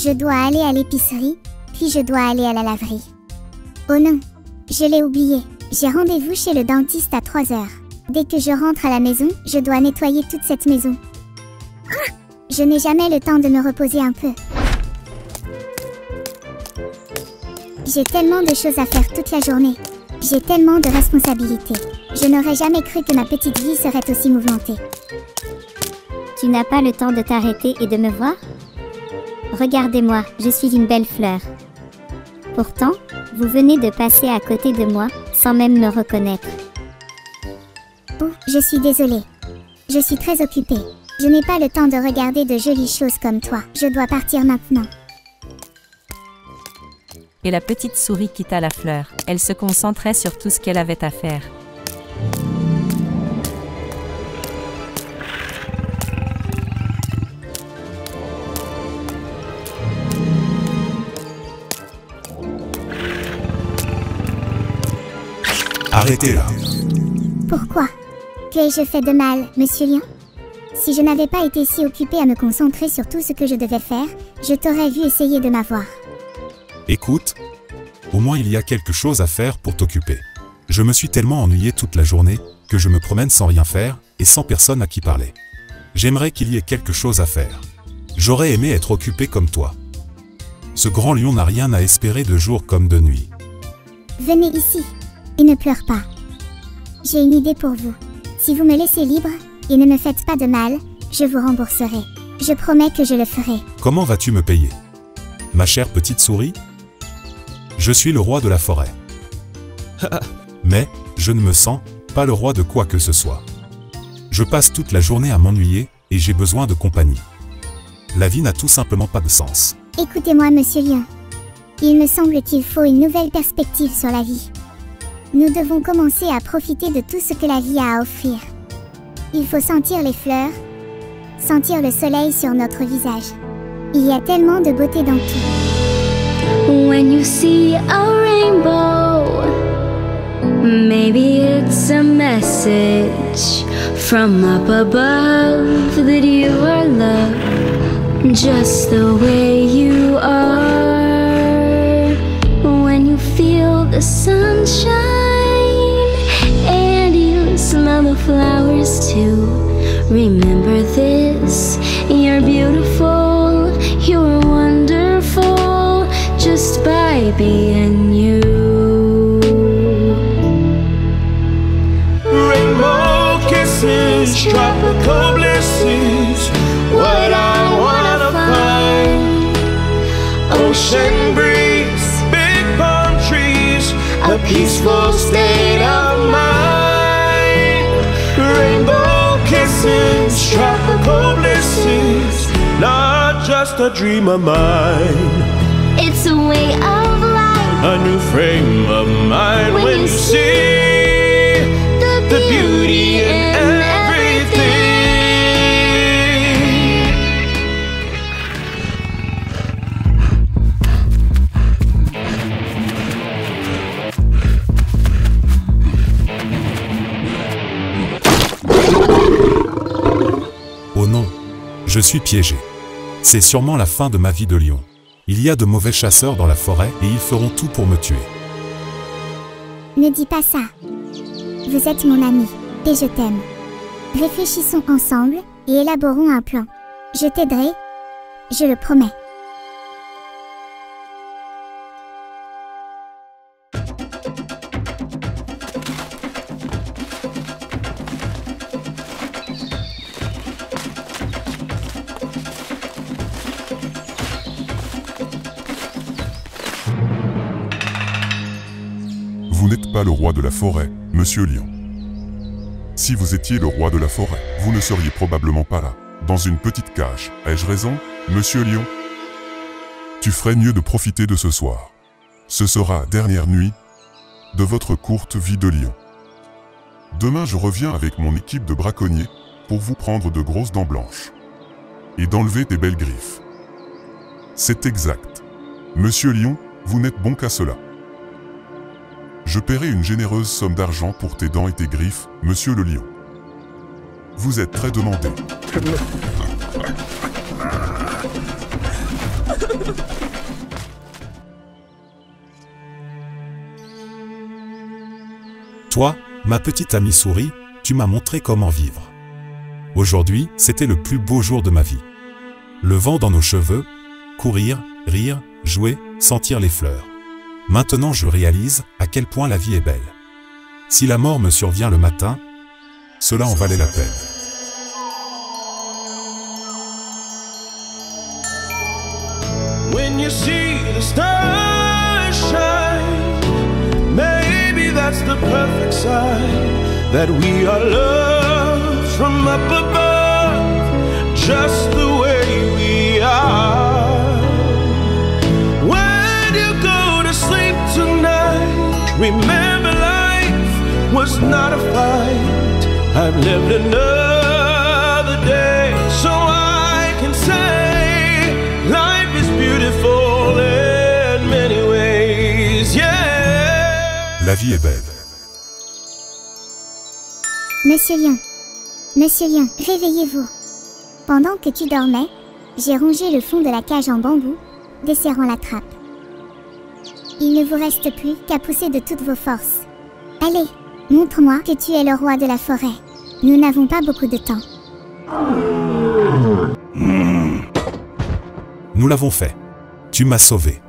Je dois aller à l'épicerie, puis je dois aller à la laverie. Oh non, je l'ai oublié. J'ai rendez-vous chez le dentiste à 3 heures. Dès que je rentre à la maison, je dois nettoyer toute cette maison. Je n'ai jamais le temps de me reposer un peu. J'ai tellement de choses à faire toute la journée. J'ai tellement de responsabilités. Je n'aurais jamais cru que ma petite vie serait aussi mouvementée. Tu n'as pas le temps de t'arrêter et de me voir? Regardez-moi, je suis une belle fleur. Pourtant, vous venez de passer à côté de moi, sans même me reconnaître. Oh, je suis désolée. Je suis très occupée. Je n'ai pas le temps de regarder de jolies choses comme toi. Je dois partir maintenant. Et la petite souris quitta la fleur. Elle se concentrait sur tout ce qu'elle avait à faire. Arrêtez-la. Pourquoi? Qu'ai-je fait de mal, Monsieur Lion? Si je n'avais pas été si occupée à me concentrer sur tout ce que je devais faire, je t'aurais vu essayer de m'avoir. Écoute, au moins il y a quelque chose à faire pour t'occuper. Je me suis tellement ennuyé toute la journée que je me promène sans rien faire et sans personne à qui parler. J'aimerais qu'il y ait quelque chose à faire. J'aurais aimé être occupé comme toi. Ce grand lion n'a rien à espérer de jour comme de nuit. Venez ici et ne pleure pas. J'ai une idée pour vous. Si vous me laissez libre et ne me faites pas de mal, je vous rembourserai. Je promets que je le ferai. Comment vas-tu me payer, ma chère petite souris? Je suis le roi de la forêt. Mais, je ne me sens pas le roi de quoi que ce soit. Je passe toute la journée à m'ennuyer et j'ai besoin de compagnie. La vie n'a tout simplement pas de sens. Écoutez-moi, Monsieur Lion. Il me semble qu'il faut une nouvelle perspective sur la vie. Nous devons commencer à profiter de tout ce que la vie a à offrir. Il faut sentir les fleurs, sentir le soleil sur notre visage. Il y a tellement de beauté dans tout. When you see a rainbow, maybe it's a message from up above that you are loved just the way you are. When you feel the sunshine and you smell the flowers too, remember this: you're beautiful, you're wonderful just by being you. Rainbow kisses, tropical blisses, what I wanna find. Ocean breeze, big palm trees, a peaceful state of mind. Rainbow kisses, tropical blisses, not just a dream of mine. It's a way of life, a new frame of mind when you see the beauty in everything. Oh non, je suis piégé. C'est sûrement la fin de ma vie de lion. Il y a de mauvais chasseurs dans la forêt et ils feront tout pour me tuer. Ne dis pas ça. Vous êtes mon ami, et je t'aime. Réfléchissons ensemble et élaborons un plan. Je t'aiderai, je le promets. Vous n'êtes pas le roi de la forêt, Monsieur Lion. Si vous étiez le roi de la forêt, vous ne seriez probablement pas là, dans une petite cage. Ai-je raison, Monsieur Lion? Tu ferais mieux de profiter de ce soir. Ce sera la dernière nuit de votre courte vie de lion. Demain, je reviens avec mon équipe de braconniers pour vous prendre de grosses dents blanches et d'enlever tes belles griffes. C'est exact. Monsieur Lion, vous n'êtes bon qu'à cela. Je paierai une généreuse somme d'argent pour tes dents et tes griffes, Monsieur le Lion. Vous êtes très demandé. Toi, ma petite amie souris, tu m'as montré comment vivre. Aujourd'hui, c'était le plus beau jour de ma vie. Le vent dans nos cheveux, courir, rire, jouer, sentir les fleurs. Maintenant je réalise à quel point la vie est belle. Si la mort me survient le matin, cela en valait la peine. When you see the stars shine, maybe that's the perfect sign that we are loved from up above, just the way we are. When you go to sleep tonight, remember life was not a fight. I've lived another day, so I can say life is beautiful in many ways, yeah. La vie est belle. Monsieur Lion, réveillez-vous. Pendant que tu dormais, j'ai rongé le fond de la cage en bambou, desserrant la trappe. Il ne vous reste plus qu'à pousser de toutes vos forces. Allez, montre-moi que tu es le roi de la forêt. Nous n'avons pas beaucoup de temps. Nous l'avons fait. Tu m'as sauvé.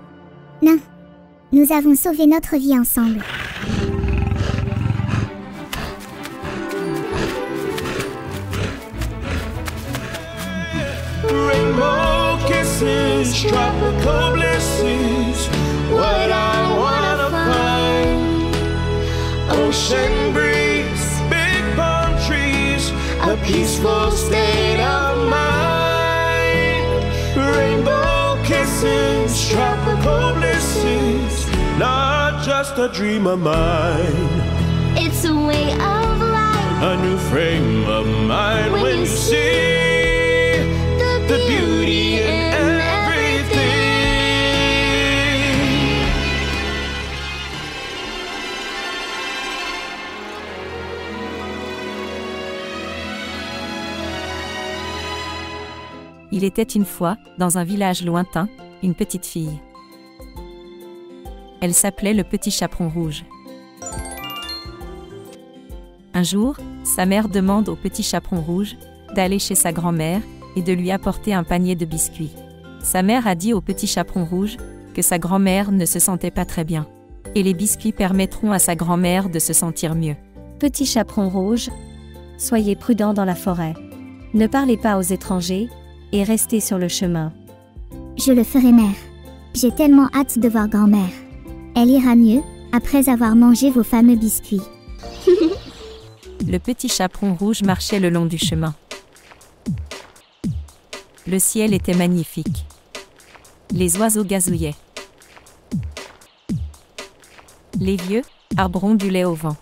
Non, nous avons sauvé notre vie ensemble. Rainbow kisses, tropical blisses, what I wanna find. Ocean breeze, big palm trees, a peaceful state of mind. Rainbow kisses, tropical blisses, not just a dream of mine. It's a way of life, a new frame of mind when you see the beauty in everything. Il était une fois, dans un village lointain, une petite fille. Elle s'appelait le petit chaperon rouge. Un jour, sa mère demande au petit chaperon rouge d'aller chez sa grand-mère et de lui apporter un panier de biscuits. Sa mère a dit au petit chaperon rouge que sa grand-mère ne se sentait pas très bien. Et les biscuits permettront à sa grand-mère de se sentir mieux. Petit chaperon rouge, soyez prudent dans la forêt. Ne parlez pas aux étrangers et restez sur le chemin. Je le ferai, mère. J'ai tellement hâte de voir grand-mère. Elle ira mieux après avoir mangé vos fameux biscuits. Le petit chaperon rouge marchait le long du chemin. Le ciel était magnifique. Les oiseaux gazouillaient. Les vieux arbres ondulaient au vent.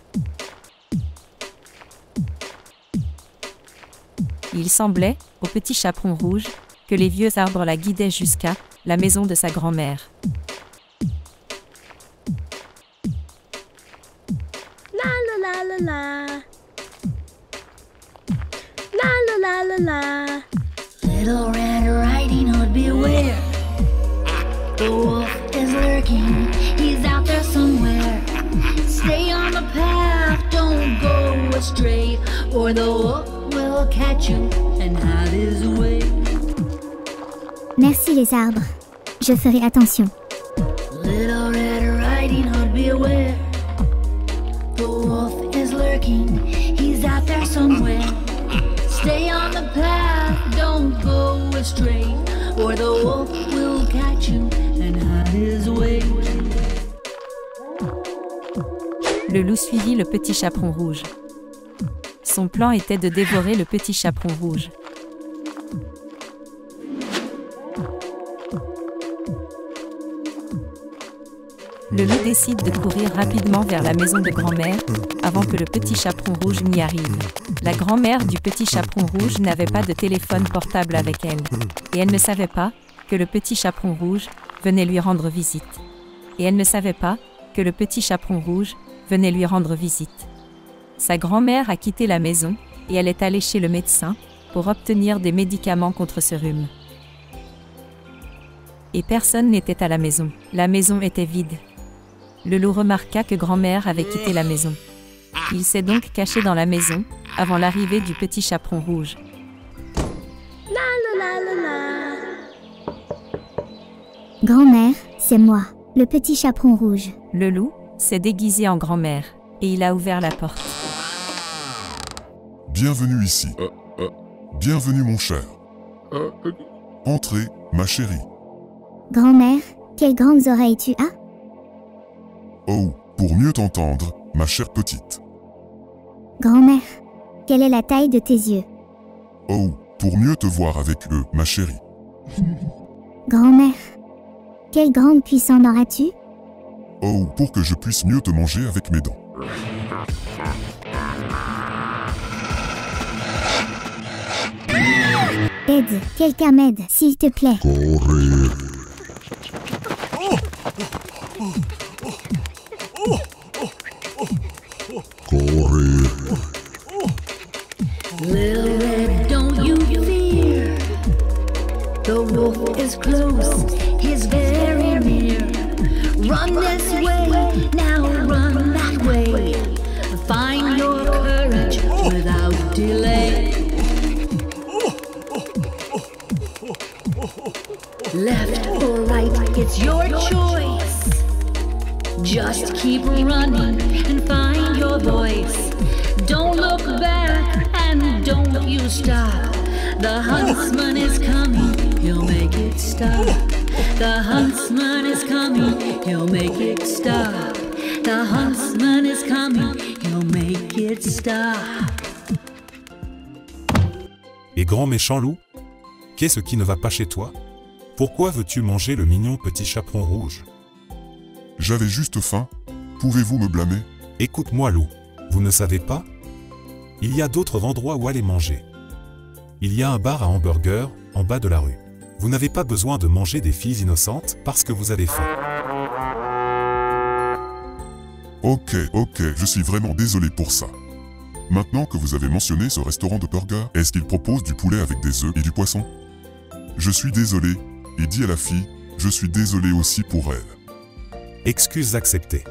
Il semblait, au petit chaperon rouge, que les vieux arbres la guidaient jusqu'à la maison de sa grand-mère. La la la la la. La la la la la. Little Red Riding Hood, beware. The wolf is lurking, he's out there somewhere. Stay on the path, don't go astray, or the wolf will catch you and hide his way. Merci les arbres. Je ferai attention. Little Red Riding Hood, beware. The wolf is lurking, he's out there somewhere. Stay on the path, don't go astray, or the wolf will catch you and hide his way. Le loup suivit le petit chaperon rouge. Son plan était de dévorer le petit chaperon rouge. Le loup décide de courir rapidement vers la maison de grand-mère, avant que le petit chaperon rouge n'y arrive. La grand-mère du petit chaperon rouge n'avait pas de téléphone portable avec elle, et elle ne savait pas que le petit chaperon rouge venait lui rendre visite. Et elle ne savait pas que le petit chaperon rouge venait lui rendre visite. Sa grand-mère a quitté la maison, et elle est allée chez le médecin pour obtenir des médicaments contre ce rhume. Et personne n'était à la maison. La maison était vide. Le loup remarqua que grand-mère avait quitté la maison. Il s'est donc caché dans la maison, avant l'arrivée du petit chaperon rouge. Grand-mère, c'est moi, le petit chaperon rouge. Le loup s'est déguisé en grand-mère, et il a ouvert la porte. Bienvenue ici. Bienvenue mon cher. Entrez, ma chérie. Grand-mère, quelles grandes oreilles tu as? Oh, pour mieux t'entendre, ma chère petite. Grand-mère, quelle est la taille de tes yeux? Oh, pour mieux te voir avec eux, ma chérie. Grand-mère, quelle grande cuisse en auras-tu? Oh, pour que je puisse mieux te manger avec mes dents. Aide, quelqu'un m'aide, s'il te plaît. Courir. Courir. Little Red, don't you fear. The wolf is close, he's very near. Run this way, now run that way. Find your courage without delay. Left or right, it's your choice. Just keep running and find your voice. Don't look back and don't you stop. The huntsman is coming, he'll make it stop. The huntsman is coming, he'll make it stop. The huntsman is coming, he'll make it stop. Et grand méchant loup, qu'est-ce qui ne va pas chez toi? Pourquoi veux-tu manger le mignon petit chaperon rouge? J'avais juste faim. Pouvez-vous me blâmer? Écoute-moi loup, vous ne savez pas? Il y a d'autres endroits où aller manger. Il y a un bar à hamburger en bas de la rue. Vous n'avez pas besoin de manger des filles innocentes parce que vous avez faim. Ok, je suis vraiment désolé pour ça. Maintenant que vous avez mentionné ce restaurant de burger, est-ce qu'il propose du poulet avec des œufs et du poisson? Je suis désolé, et dis à la fille, je suis désolé aussi pour elle. Excuses acceptées.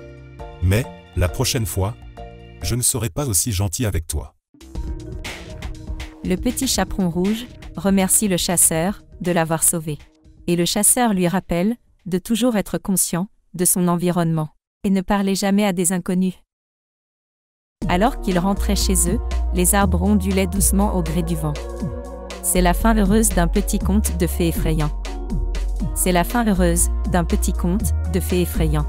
Mais, la prochaine fois, je ne serai pas aussi gentil avec toi. Le petit chaperon rouge remercie le chasseur de l'avoir sauvé. Et le chasseur lui rappelle de toujours être conscient de son environnement et ne parler jamais à des inconnus. Alors qu'ils rentraient chez eux, les arbres ondulaient doucement au gré du vent. C'est la fin heureuse d'un petit conte de fées effrayant. C'est la fin heureuse d'un petit conte de fées effrayant.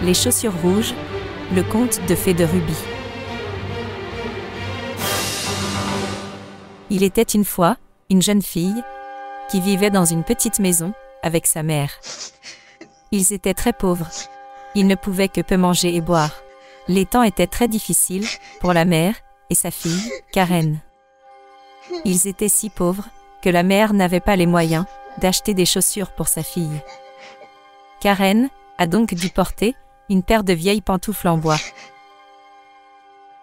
Les chaussures rouges, le conte de fées de Ruby. Il était une fois une jeune fille qui vivait dans une petite maison avec sa mère. Ils étaient très pauvres. Ils ne pouvaient que peu manger et boire. Les temps étaient très difficiles pour la mère et sa fille, Karen. Ils étaient si pauvres que la mère n'avait pas les moyens d'acheter des chaussures pour sa fille. Karen a donc dû porter une paire de vieilles pantoufles en bois.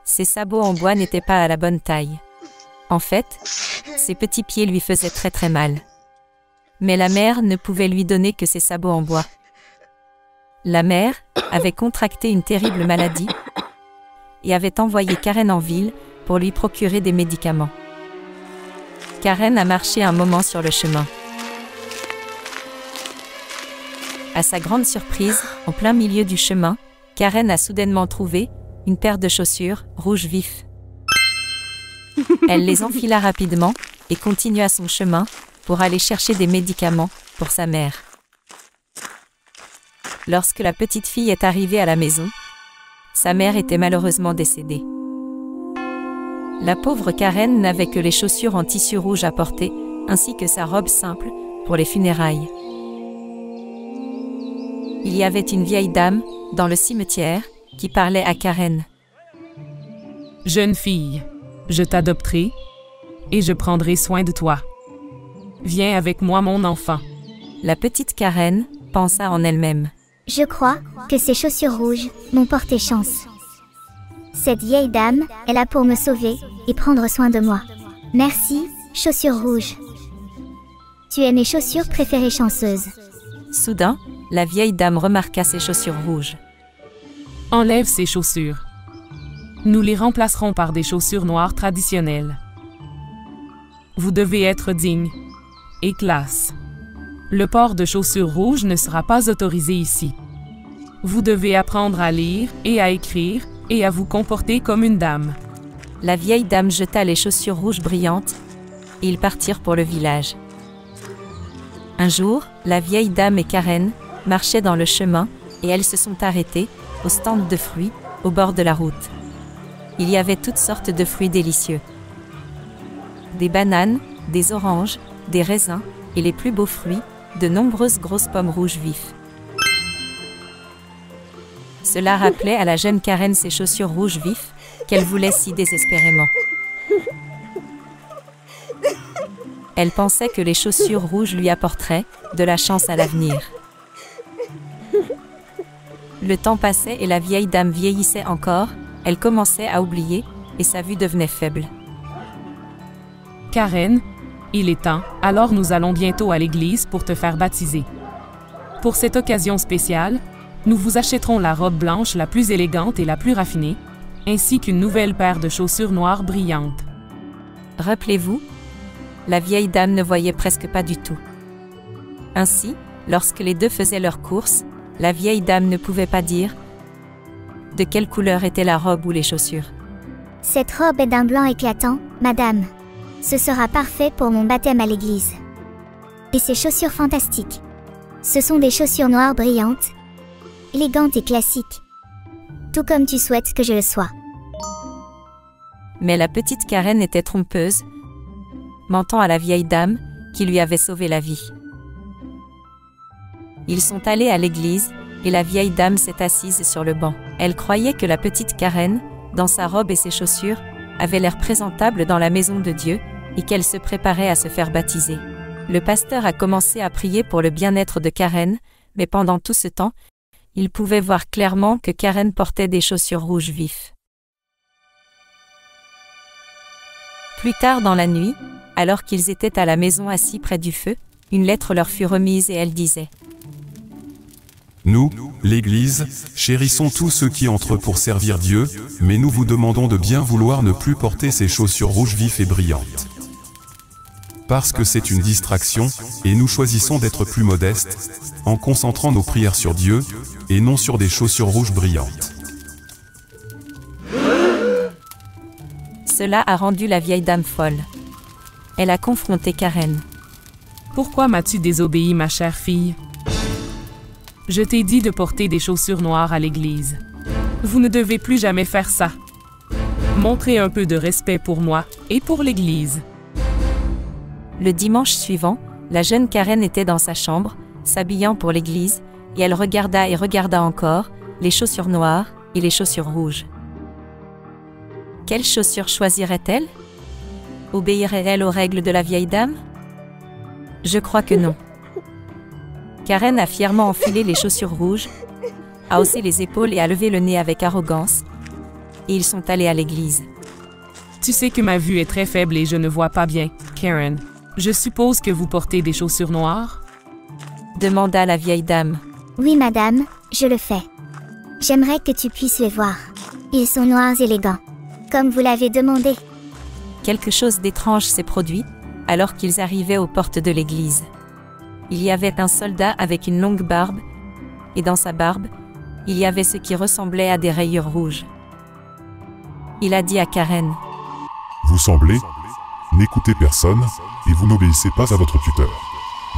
Ses sabots en bois n'étaient pas à la bonne taille. En fait, ses petits pieds lui faisaient très très mal. Mais la mère ne pouvait lui donner que ses sabots en bois. La mère avait contracté une terrible maladie et avait envoyé Karen en ville pour lui procurer des médicaments. Karen a marché un moment sur le chemin. À sa grande surprise, en plein milieu du chemin, Karen a soudainement trouvé une paire de chaussures rouge vif. Elle les enfila rapidement et continua son chemin pour aller chercher des médicaments pour sa mère. Lorsque la petite fille est arrivée à la maison, sa mère était malheureusement décédée. La pauvre Karen n'avait que les chaussures en tissu rouge à porter, ainsi que sa robe simple pour les funérailles. Il y avait une vieille dame dans le cimetière qui parlait à Karen. « Jeune fille, je t'adopterai et je prendrai soin de toi. Viens avec moi, mon enfant. » La petite Karen pensa en elle-même. Je crois que ces chaussures rouges m'ont porté chance. Cette vieille dame est là pour me sauver et prendre soin de moi. Merci, chaussures rouges. Tu es mes chaussures préférées chanceuses. Soudain, la vieille dame remarqua ses chaussures rouges. Enlève ces chaussures. Nous les remplacerons par des chaussures noires traditionnelles. Vous devez être digne et classe. Le port de chaussures rouges ne sera pas autorisé ici. Vous devez apprendre à lire et à écrire et à vous comporter comme une dame. La vieille dame jeta les chaussures rouges brillantes et ils partirent pour le village. Un jour, la vieille dame et Karen marchaient dans le chemin et elles se sont arrêtées au stand de fruits au bord de la route. Il y avait toutes sortes de fruits délicieux. Des bananes, des oranges, des raisins et les plus beaux fruits, de nombreuses grosses pommes rouges vives. Cela rappelait à la jeune Karen ses chaussures rouges vives qu'elle voulait si désespérément. Elle pensait que les chaussures rouges lui apporteraient de la chance à l'avenir. Le temps passait et la vieille dame vieillissait encore, elle commençait à oublier et sa vue devenait faible. Karen, il est temps, alors nous allons bientôt à l'église pour te faire baptiser. Pour cette occasion spéciale, nous vous achèterons la robe blanche la plus élégante et la plus raffinée, ainsi qu'une nouvelle paire de chaussures noires brillantes. Rappelez-vous, la vieille dame ne voyait presque pas du tout. Ainsi, lorsque les deux faisaient leurs courses, la vieille dame ne pouvait pas dire de quelle couleur était la robe ou les chaussures. Cette robe est d'un blanc éclatant, madame. Ce sera parfait pour mon baptême à l'église. Et ces chaussures fantastiques. Ce sont des chaussures noires brillantes, élégantes et classiques. Tout comme tu souhaites que je le sois. Mais la petite Karen était trompeuse, mentant à la vieille dame qui lui avait sauvé la vie. Ils sont allés à l'église et la vieille dame s'est assise sur le banc. Elle croyait que la petite Karen, dans sa robe et ses chaussures, avait l'air présentable dans la maison de Dieu et qu'elle se préparait à se faire baptiser. Le pasteur a commencé à prier pour le bien-être de Karen, mais pendant tout ce temps, il pouvait voir clairement que Karen portait des chaussures rouges vives. Plus tard dans la nuit, alors qu'ils étaient à la maison assis près du feu, une lettre leur fut remise et elle disait : Nous, l'Église, chérissons tous ceux qui entrent pour servir Dieu, mais nous vous demandons de bien vouloir ne plus porter ces chaussures rouges vives et brillantes. Parce que c'est une distraction, et nous choisissons d'être plus modestes, en concentrant nos prières sur Dieu, et non sur des chaussures rouges brillantes. Cela a rendu la vieille dame folle. Elle a confronté Karen. Pourquoi m'as-tu désobéi, ma chère fille? Je t'ai dit de porter des chaussures noires à l'église. Vous ne devez plus jamais faire ça. Montrez un peu de respect pour moi et pour l'église. Le dimanche suivant, la jeune Karen était dans sa chambre, s'habillant pour l'église, et elle regarda et regarda encore les chaussures noires et les chaussures rouges. Quelles chaussures choisirait-elle? Obéirait-elle aux règles de la vieille dame? Je crois que non. Karen a fièrement enfilé les chaussures rouges, a haussé les épaules et a levé le nez avec arrogance, et ils sont allés à l'église. Tu sais que ma vue est très faible et je ne vois pas bien, Karen. Je suppose que vous portez des chaussures noires? Demanda la vieille dame. Oui, madame, je le fais. J'aimerais que tu puisses les voir. Ils sont noirs élégants, comme vous l'avez demandé. Quelque chose d'étrange s'est produit, alors qu'ils arrivaient aux portes de l'église. Il y avait un soldat avec une longue barbe, et dans sa barbe, il y avait ce qui ressemblait à des rayures rouges. Il a dit à Karen : Vous semblez n'écoutez personne, et vous n'obéissez pas à votre tuteur.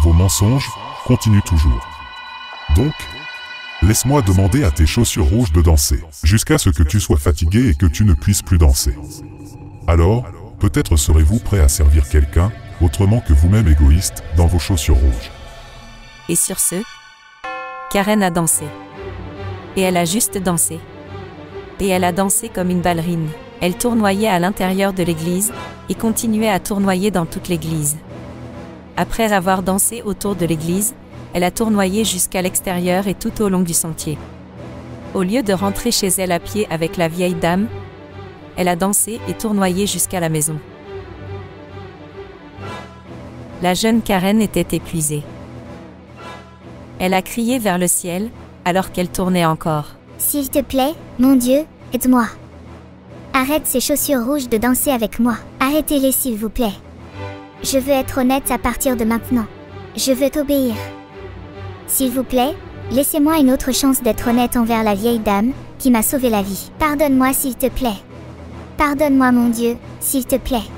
Vos mensonges continuent toujours. Donc, laisse-moi demander à tes chaussures rouges de danser, jusqu'à ce que tu sois fatigué et que tu ne puisses plus danser. Alors, peut-être serez-vous prêt à servir quelqu'un, autrement que vous-même égoïste, dans vos chaussures rouges. Et sur ce, Karen a dansé. Et elle a juste dansé. Et elle a dansé comme une ballerine. Elle tournoyait à l'intérieur de l'église et continuait à tournoyer dans toute l'église. Après avoir dansé autour de l'église, elle a tournoyé jusqu'à l'extérieur et tout au long du sentier. Au lieu de rentrer chez elle à pied avec la vieille dame, elle a dansé et tournoyé jusqu'à la maison. La jeune Karen était épuisée. Elle a crié vers le ciel, alors qu'elle tournait encore. S'il te plaît, mon Dieu, aide-moi. Arrête ces chaussures rouges de danser avec moi. Arrêtez-les s'il vous plaît. Je veux être honnête à partir de maintenant. Je veux t'obéir. S'il vous plaît, laissez-moi une autre chance d'être honnête envers la vieille dame qui m'a sauvé la vie. Pardonne-moi s'il te plaît. Pardonne-moi mon Dieu, s'il te plaît.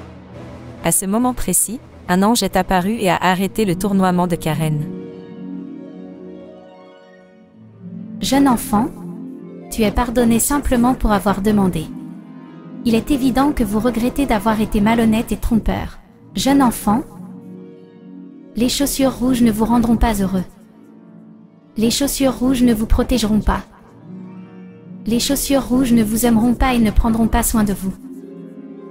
À ce moment précis, un ange est apparu et a arrêté le tournoiement de Karen. Jeune enfant, tu es pardonné simplement pour avoir demandé. Il est évident que vous regrettez d'avoir été malhonnête et trompeur. Jeune enfant, les chaussures rouges ne vous rendront pas heureux. Les chaussures rouges ne vous protégeront pas. Les chaussures rouges ne vous aimeront pas et ne prendront pas soin de vous.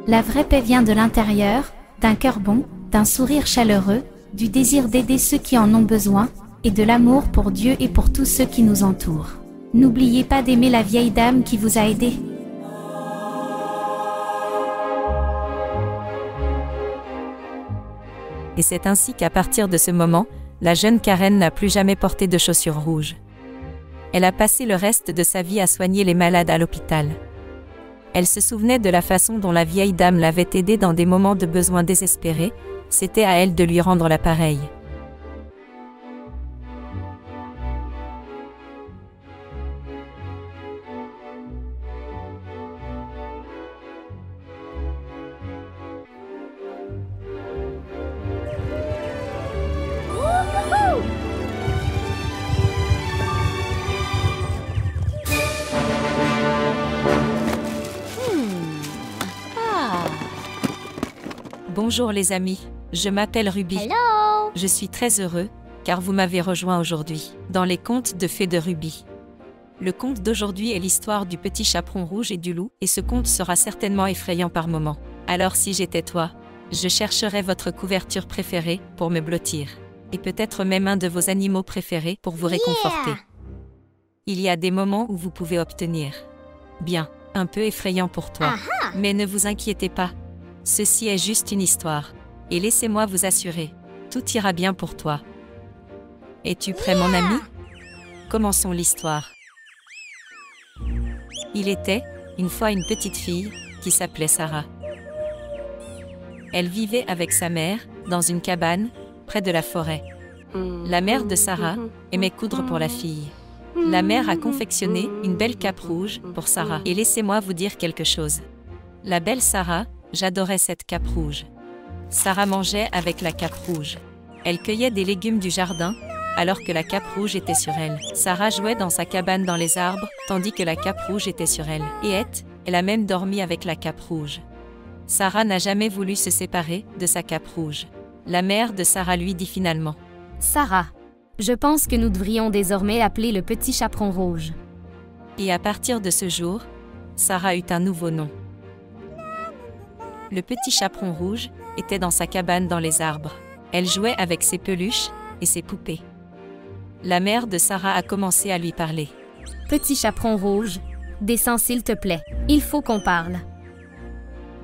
La vraie paix vient de l'intérieur, d'un cœur bon, d'un sourire chaleureux, du désir d'aider ceux qui en ont besoin, et de l'amour pour Dieu et pour tous ceux qui nous entourent. N'oubliez pas d'aimer la vieille dame qui vous a aidé. Et c'est ainsi qu'à partir de ce moment, la jeune Karen n'a plus jamais porté de chaussures rouges. Elle a passé le reste de sa vie à soigner les malades à l'hôpital. Elle se souvenait de la façon dont la vieille dame l'avait aidée dans des moments de besoin désespérés, c'était à elle de lui rendre l'appareil. Bonjour les amis, je m'appelle Ruby. Hello! Je suis très heureux, car vous m'avez rejoint aujourd'hui, dans les contes de fées de Ruby. Le conte d'aujourd'hui est l'histoire du petit chaperon rouge et du loup, et ce conte sera certainement effrayant par moments. Alors si j'étais toi, je chercherais votre couverture préférée pour me blottir, et peut-être même un de vos animaux préférés pour vous réconforter. Yeah! Il y a des moments où vous pouvez obtenir. Bien, un peu effrayant pour toi, mais ne vous inquiétez pas. Ceci est juste une histoire. Et laissez-moi vous assurer, tout ira bien pour toi. Es-tu prêt mon ami? Commençons l'histoire. Il était, une fois une petite fille, qui s'appelait Sarah. Elle vivait avec sa mère, dans une cabane, près de la forêt. La mère de Sarah aimait coudre pour la fille. La mère a confectionné une belle cape rouge pour Sarah. Et laissez-moi vous dire quelque chose. La belle Sarah, j'adorais cette cape rouge. Sarah mangeait avec la cape rouge. Elle cueillait des légumes du jardin, alors que la cape rouge était sur elle. Sarah jouait dans sa cabane dans les arbres, tandis que la cape rouge était sur elle. Et elle a même dormi avec la cape rouge. Sarah n'a jamais voulu se séparer de sa cape rouge. La mère de Sarah lui dit finalement: Sarah, je pense que nous devrions désormais l'appeler le petit chaperon rouge. Et à partir de ce jour, Sarah eut un nouveau nom. Le petit chaperon rouge était dans sa cabane dans les arbres. Elle jouait avec ses peluches et ses poupées. La mère de Sarah a commencé à lui parler. Petit chaperon rouge, descends s'il te plaît, il faut qu'on parle.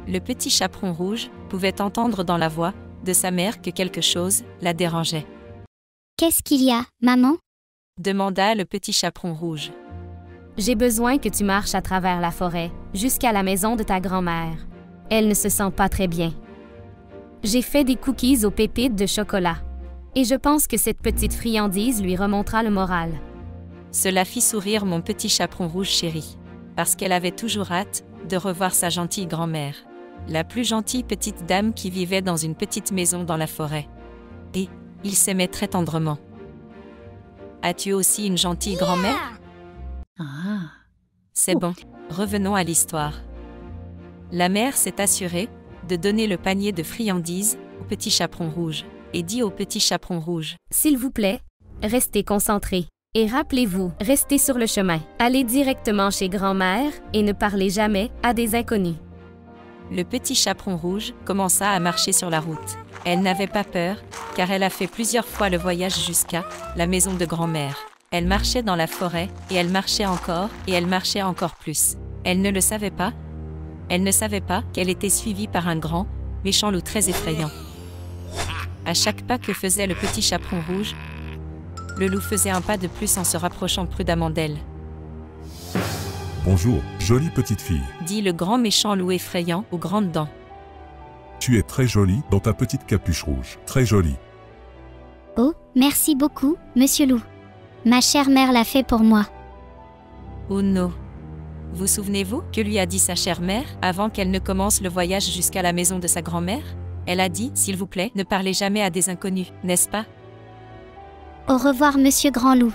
Le petit chaperon rouge pouvait entendre dans la voix de sa mère que quelque chose la dérangeait. Qu'est-ce qu'il y a, maman? Demanda le petit chaperon rouge. J'ai besoin que tu marches à travers la forêt, jusqu'à la maison de ta grand-mère. Elle ne se sent pas très bien. J'ai fait des cookies aux pépites de chocolat. Et je pense que cette petite friandise lui remontera le moral. Cela fit sourire mon petit chaperon rouge chéri, parce qu'elle avait toujours hâte de revoir sa gentille grand-mère, la plus gentille petite dame qui vivait dans une petite maison dans la forêt. Et ils s'aimaient très tendrement. As-tu aussi une gentille grand-mère? C'est bon, revenons à l'histoire. La mère s'est assurée de donner le panier de friandises au petit chaperon rouge et dit au petit chaperon rouge: S'il vous plaît, restez concentrés. Et rappelez-vous, restez sur le chemin. Allez directement chez grand-mère et ne parlez jamais à des inconnus. Le petit chaperon rouge commença à marcher sur la route. Elle n'avait pas peur, car elle a fait plusieurs fois le voyage jusqu'à la maison de grand-mère. Elle marchait dans la forêt, et elle marchait encore plus. Elle ne le savait pas, Elle ne savait pas qu'elle était suivie par un grand, méchant loup très effrayant. À chaque pas que faisait le petit chaperon rouge, le loup faisait un pas de plus en se rapprochant prudemment d'elle. Bonjour, jolie petite fille. Dit le grand méchant loup effrayant aux grandes dents. Tu es très jolie dans ta petite capuche rouge. Très jolie. Oh, merci beaucoup, monsieur loup. Ma chère mère l'a fait pour moi. Oh non. Vous souvenez-vous que lui a dit sa chère mère avant qu'elle ne commence le voyage jusqu'à la maison de sa grand-mère? Elle a dit, s'il vous plaît, ne parlez jamais à des inconnus, n'est-ce pas? Au revoir, monsieur Grand Loup.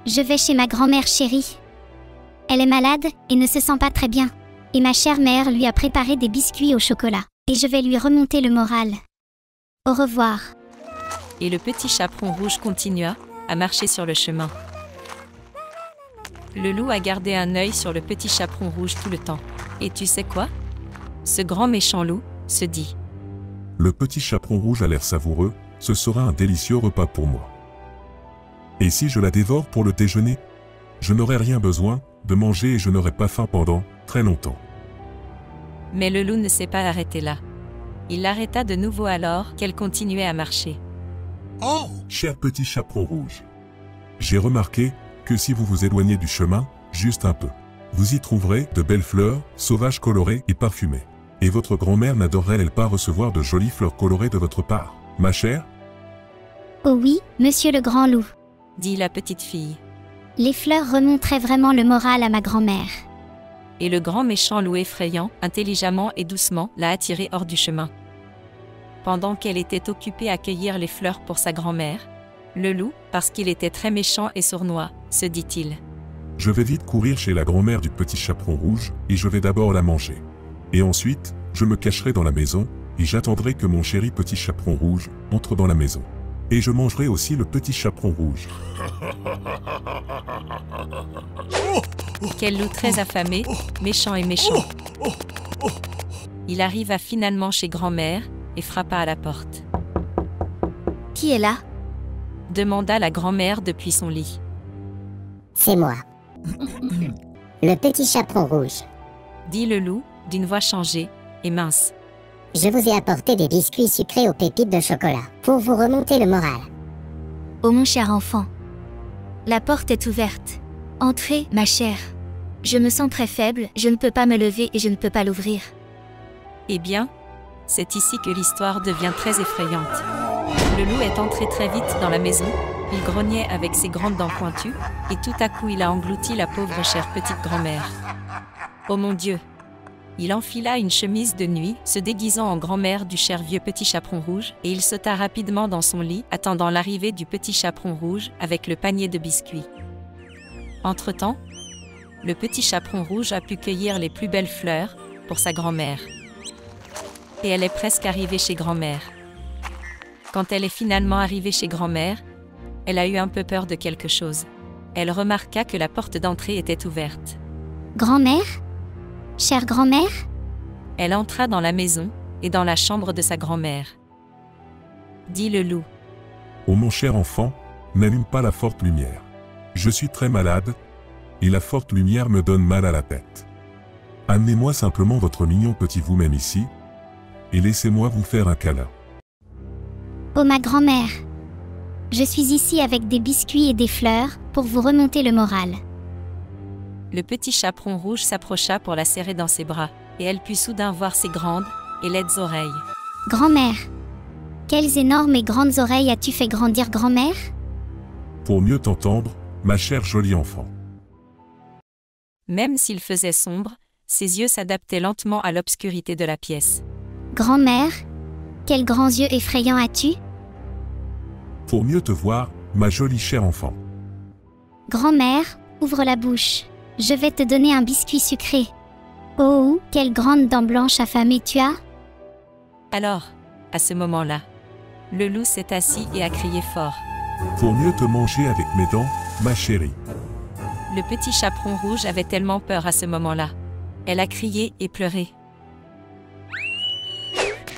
Je vais chez ma grand-mère chérie. Elle est malade et ne se sent pas très bien. Et ma chère mère lui a préparé des biscuits au chocolat. Et je vais lui remonter le moral. Au revoir. Et le petit chaperon rouge continua à marcher sur le chemin. Le loup a gardé un œil sur le petit chaperon rouge tout le temps. Et tu sais quoi? Ce grand méchant loup se dit: Le petit chaperon rouge a l'air savoureux, ce sera un délicieux repas pour moi. Et si je la dévore pour le déjeuner? Je n'aurai rien besoin de manger et je n'aurai pas faim pendant très longtemps. Mais le loup ne s'est pas arrêté là. Il l'arrêta de nouveau alors qu'elle continuait à marcher. Oh, cher petit chaperon rouge. J'ai remarqué que si vous vous éloignez du chemin, juste un peu, vous y trouverez de belles fleurs, sauvages colorées et parfumées. Et votre grand-mère n'adorerait-elle pas recevoir de jolies fleurs colorées de votre part, ma chère? Oh oui, monsieur le Grand Loup. Dit la petite fille. Les fleurs remonteraient vraiment le moral à ma grand-mère. Et le grand méchant loup effrayant, intelligemment et doucement, l'a attirée hors du chemin. Pendant qu'elle était occupée à cueillir les fleurs pour sa grand-mère, le loup, parce qu'il était très méchant et sournois, se dit-il: Je vais vite courir chez la grand-mère du petit chaperon rouge, et je vais d'abord la manger. Et ensuite, je me cacherai dans la maison, et j'attendrai que mon chéri petit chaperon rouge entre dans la maison. Et je mangerai aussi le petit chaperon rouge. Quel loup très affamé, méchant et méchant. Il arriva finalement chez grand-mère et frappa à la porte. Qui est là? Demanda la grand-mère depuis son lit. C'est moi. Le petit chaperon rouge. Dit le loup, d'une voix changée et mince. Je vous ai apporté des biscuits sucrés aux pépites de chocolat, pour vous remonter le moral. Oh mon cher enfant. La porte est ouverte. Entrez, ma chère. Je me sens très faible, je ne peux pas me lever et je ne peux pas l'ouvrir. Eh bien, c'est ici que l'histoire devient très effrayante. Le loup est entré très vite dans la maison, il grognait avec ses grandes dents pointues, et tout à coup il a englouti la pauvre chère petite grand-mère. Oh mon Dieu! Il enfila une chemise de nuit, se déguisant en grand-mère du cher vieux petit chaperon rouge, et il sauta rapidement dans son lit, attendant l'arrivée du petit chaperon rouge avec le panier de biscuits. Entre-temps, le petit chaperon rouge a pu cueillir les plus belles fleurs pour sa grand-mère. Et elle est presque arrivée chez grand-mère. Quand elle est finalement arrivée chez grand-mère, elle a eu un peu peur de quelque chose. Elle remarqua que la porte d'entrée était ouverte. Grand-mère? Chère grand-mère? Elle entra dans la maison et dans la chambre de sa grand-mère. Dit le loup. Oh mon cher enfant, n'allume pas la forte lumière. Je suis très malade, et la forte lumière me donne mal à la tête. Amenez-moi simplement votre mignon petit vous-même ici, et laissez-moi vous faire un câlin. Oh ma grand-mère. Je suis ici avec des biscuits et des fleurs pour vous remonter le moral. Le petit chaperon rouge s'approcha pour la serrer dans ses bras, et elle put soudain voir ses grandes et laides oreilles. Grand-mère, quelles énormes et grandes oreilles as-tu fait grandir, grand-mère? Pour mieux t'entendre, ma chère jolie enfant. Même s'il faisait sombre, ses yeux s'adaptaient lentement à l'obscurité de la pièce. Grand-mère, quels grands yeux effrayants as-tu? Pour mieux te voir, ma jolie chère enfant. Grand-mère, ouvre la bouche. Je vais te donner un biscuit sucré. Oh, quelles grandes dents blanches affamées tu as! Alors, à ce moment-là, le loup s'est assis et a crié fort. Pour mieux te manger avec mes dents, ma chérie. Le petit chaperon rouge avait tellement peur à ce moment-là. Elle a crié et pleuré.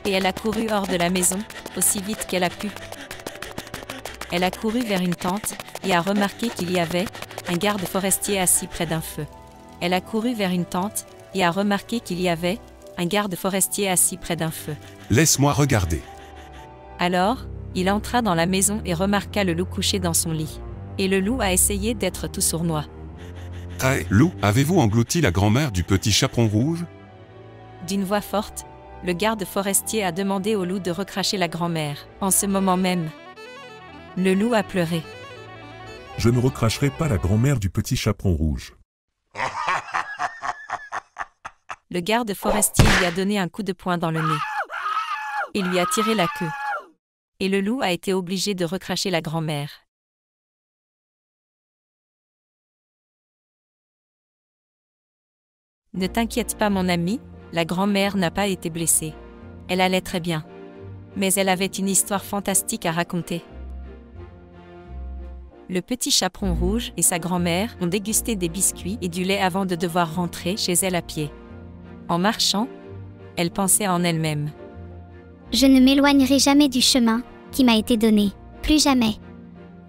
Et elle a couru hors de la maison, aussi vite qu'elle a pu. Elle a couru vers une tente et a remarqué qu'il y avait un garde forestier assis près d'un feu. Elle a couru vers une tente et a remarqué qu'il y avait un garde forestier assis près d'un feu. Laisse-moi regarder. Alors, il entra dans la maison et remarqua le loup couché dans son lit. Et le loup a essayé d'être tout sournois. Hey, loup, avez-vous englouti la grand-mère du petit chaperon rouge? D'une voix forte, le garde forestier a demandé au loup de recracher la grand-mère. En ce moment même, le loup a pleuré. Je ne recracherai pas la grand-mère du petit chaperon rouge. Le garde forestier lui a donné un coup de poing dans le nez. Et lui a tiré la queue. Et le loup a été obligé de recracher la grand-mère. Ne t'inquiète pas mon ami, la grand-mère n'a pas été blessée. Elle allait très bien. Mais elle avait une histoire fantastique à raconter. Le petit chaperon rouge et sa grand-mère ont dégusté des biscuits et du lait avant de devoir rentrer chez elle à pied. En marchant, elle pensait en elle-même. Je ne m'éloignerai jamais du chemin qui m'a été donné. Plus jamais.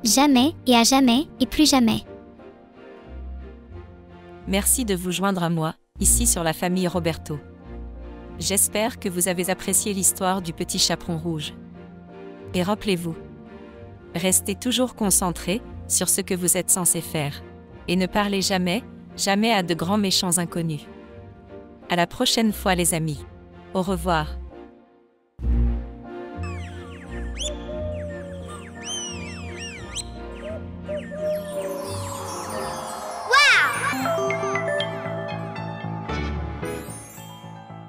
Jamais et à jamais et plus jamais. Merci de vous joindre à moi, ici sur la famille Roberto. J'espère que vous avez apprécié l'histoire du petit chaperon rouge. Et rappelez-vous, restez toujours concentrés sur ce que vous êtes censé faire. Et ne parlez jamais, jamais à de grands méchants inconnus. À la prochaine fois les amis. Au revoir.